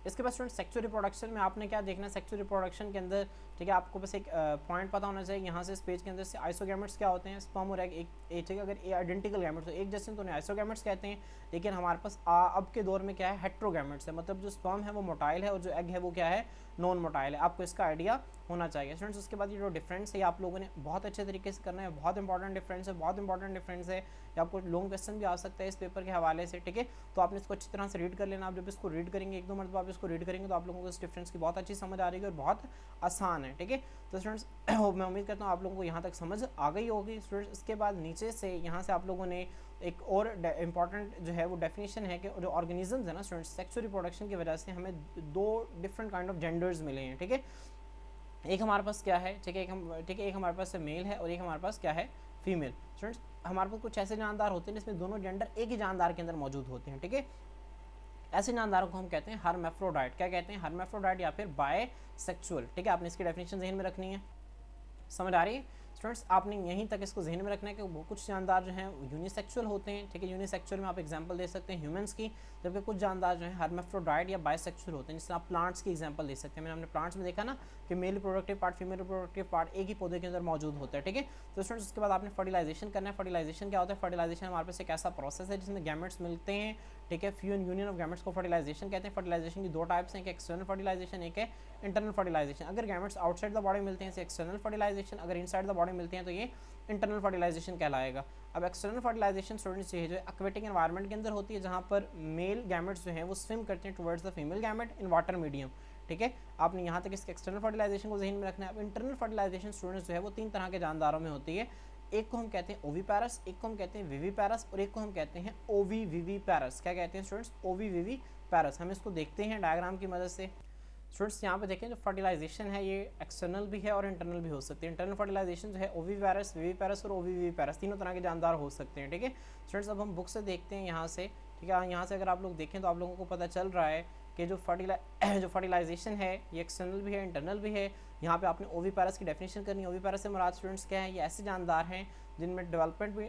इसके बाद स्टूडेंट सेक्सुअल रिप्रोडक्शन में आपने क्या देखना है, सेक्सुअल रिप्रोडक्शन के अंदर ठीक है आपको बस एक पॉइंट पता होना चाहिए यहाँ से इस पेज के अंदर से आइसोगैमेट्स क्या होते हैं, स्पर्म और एग एक ठीक है, अगर ये आइडेंटिकल गैमेट्स हो एक जैसे तो उन्हें आइसोगैमेट्स कहते हैं, लेकिन हमारे पास अब के दौर में क्या है, हेट्रोगैमेट्स है, मतलब जो स्पर्म है वो मोटाइल है और जो एग है वो क्या है, नॉन मोटाइल है। आपको इसका आइडिया होना चाहिए स्टूडेंट्स। उसके बाद ये जो डिफरेंस है आप लोगों ने बहुत अच्छे तरीके से करना है, बहुत इंपॉर्टेंट डिफरेंस है, बहुत इंपॉर्टेंट डिफरेंस है, या आपको लॉन्ग क्वेश्चन भी आ सकता है इस पेपर के हवाले से, ठीक है। तो आपने इसको अच्छी तरह से रीड कर लेना। आप जब इसको रीड करेंगे, एक दो मरतबा आप इसको रीड करेंगे तो आप लोगों को इस डिफरेंस की बहुत अच्छी समझ आ रही है और बहुत आसान है, ठीक है। तो स्टूडेंट्स मैं उम्मीद करता हूँ आप लोगों को यहाँ तक समझ आ गई होगी स्टूडेंट्स। इसके बाद नीचे से यहाँ से आप लोगों ने एक और इंपॉर्टेंट जो है वो डेफिनेशन है कि जो ऑर्गेनिजम्स है ना स्टूडेंट्स, सेक्सुअल रिप्रोडक्शन की वजह से हमें दो डिफरेंट काइंड ऑफ जेंडर्स मिले हैं, ठीक है। एक हमारे पास क्या है, ठीक है, एक हमारे पास मेल है और एक हमारे पास क्या है, फीमेल। स्टूडेंट्स हमारे पास कुछ ऐसे जानदार होते हैं जिसमें दोनों जेंडर एक ही जानदार के अंदर मौजूद होते हैं, ठीक है। ऐसे जानदारों को हम कहते हैं हर्माफ्रोडाइट। क्या कहते हैं, हर्माफ्रोडाइट या फिर बायसेक्सुअल, ठीक है। आपने इसकी डेफिनेशन जहन में रखनी है, समझ आ रही है स्टूडेंट्स। आपने यहीं तक इसको जहन में रखना है कि वो कुछ जानदार जो हैं यूनिसेक्सुअल होते हैं, ठीक है। यूनिसेक्सुअल में आप एग्जांपल दे सकते हैं ह्यूमंस की, जबकि कुछ जानदार जो हैं हर्माफ्रोडाइट या बायसेक्सुअल होते हैं, जिससे आप प्लांट्स की एग्जांपल दे सकते हैं। मैंने अपने प्लांट्स में देखा ना कि male reproductive part female reproductive part एक ही पौधे के अंदर मौजूद होता है, ठीक है। तो स्टूडेंट्स उसके बाद आपने फर्टिलाइजेशन करना है। फर्टिलाइजेशन क्या होता है, फर्टिलाइजेशन हमारे पास एक ऐसा प्रोसेस है जिसमें गैमेट्स मिलते हैं, ठीक है। फ्यूजन यूनियन ऑफ गैमेट्स को फर्टिलाइजेशन कहते हैं। फर्टिलाइजेशन की दो टाइप्स हैं, एक एक्सटर्नल फर्टिलाइजेशन, एक है इंटरनल फर्टिलाइजेशन। अगर गैमेट्स आउटसाइड द बॉडी मिलते हैं इसे एक्सटर्नल फर्टिलाइजेशन, अगर इनसाइड द बॉडी मिलते हैं तो ये इंटरनल फर्टिलाइजेशन कहलाएगा। अब एक्सटर्नल फर्टिलाइजेशन स्टूडेंट्स ये जो है एक्वेटिक एनवायरनमेंट के अंदर होती है, जहाँ पर मेल गैमेट्स जो हैं वो स्विम करते हैं towards the female gamete in water medium, ठीक है। आपने यहाँ तक इसके एक्सटर्नल फर्टिलाइजेशन को जहन में रखना है। अब इंटरनल फर्टिलाइजेशन स्टूडेंट्स जो है वो तीन तरह के जानदारों में होती है। एक को हम कहते हैं ओवीपैरस, एक को हम कहते हैं विवीपैरस और एक को हम कहते हैं ओवीविवीपैरस। क्या कहते हैं स्टूडेंट्स, ओवीविवीपैरस। हम इसको देखते हैं डायग्राम की मदद से। स्टूडेंट्स यहाँ पे देखें जो फर्टिलाइजेशन है ये एक्सटर्नल भी है और इंटरनल भी हो सकती है। इंटरनल फर्टिलाइजेशन जो है ओवीपैरस, विवीपैरस और ओवीविवीपैरस तीनों तरह के जानदार हो सकते हैं, ठीक है। स्टूडेंट्स अब हम बुक से देखते हैं यहाँ से, ठीक है। यहाँ से अगर आप लोग देखें तो आप लोगों को पता चल रहा है कि जो फर्टिलाइजेशन है ये एक्सटर्नल भी है इंटरनल भी है। यहाँ पे आपने ओवीपैरस की डेफिनेशन करनी है। ओवीपैरस से मुराद स्टूडेंट्स क्या है, ये ऐसे जानदार हैं जिनमें डेवलपमेंट भी,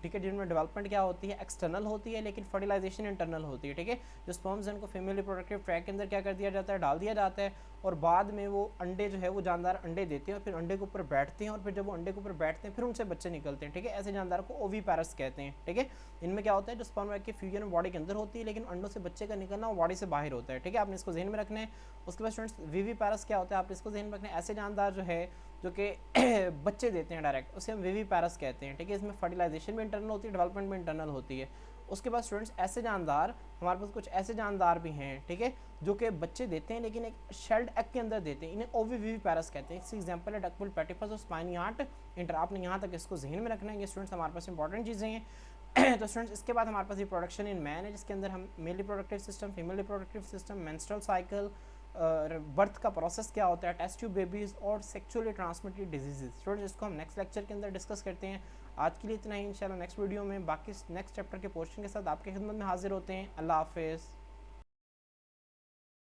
ठीक है, जिनमें डेवलपमेंट क्या होती है, एक्सटर्नल होती है, लेकिन फर्टिलाइजेशन इंटरनल होती है, ठीक है। जो स्पर्म्स हैं उनको फीमेल रिप्रोडक्टिव ट्रैक के अंदर क्या कर दिया जाता है, डाल दिया जाता है, और बाद में वो अंडे जो है वो जानदार अंडे देते हैं और फिर अंडे के ऊपर बैठते हैं, और फिर जब वो अंडे के ऊपर बैठते हैं फिर उनसे बच्चे निकलते हैं, ठीक है। ऐसे जानदार को ओवीपैरस कहते हैं, ठीक है। इनमें क्या होता है, जो स्पर्म एग की फ्यूजन बॉडी के अंदर होती है, लेकिन अंडों से बच्चे का निकलना वो बॉडी से बाहर होता है, ठीक है। आपने इसको जहन में रखना है। उसके बाद स्टूडेंट्स विवीपैरस क्या होता है, आपने इसको जहन में रखना है। ऐसे जानदार जो है जो कि बच्चे देते हैं डायरेक्ट, उसे हम विवीपैरस कहते हैं, ठीक है। इसमें फर्टिलाइजेशन भी इंटरनल होती है, डेवलपमेंट भी इंटरनल होती है। उसके बाद स्टूडेंट्स ऐसे जानदार, हमारे पास कुछ ऐसे जानदार भी हैं, ठीक है, जो कि बच्चे देते हैं लेकिन एक शेल्ड एग के अंदर देते हैं, इन्हें ओवीविवीपैरस कहते हैं। इसकी एग्जांपल है डक्टिल पेटिफस और स्पाइनी आर्ट इंटर। आपने यहाँ तक इसको जहन में रखना है, ये स्टूडेंट्स हमारे पास इंपॉर्टेंट चीज़ें हैं। तो स्टूडेंट्स इसके बाद हमारे पास रिप्रोडक्शन इन मैन है, जिसके अंदर हम male reproductive system, female reproductive system, menstrual cycle, birth का प्रोसेस क्या होता है, टेस्ट ट्यूब बेबीज़ और सेक्सुअली ट्रांसमिटेड डिजीजेज। स्टूडेंट्स इसको हम नेक्स्ट लेक्चर के अंदर डिस्कस करते हैं। आज के लिए इतना ही, इंशाल्लाह नेक्स्ट वीडियो में बाकी नेक्स्ट चैप्टर के पोर्शन के साथ आपकी खिदमत में हाजिर होते हैं। अल्लाह हाफिज़।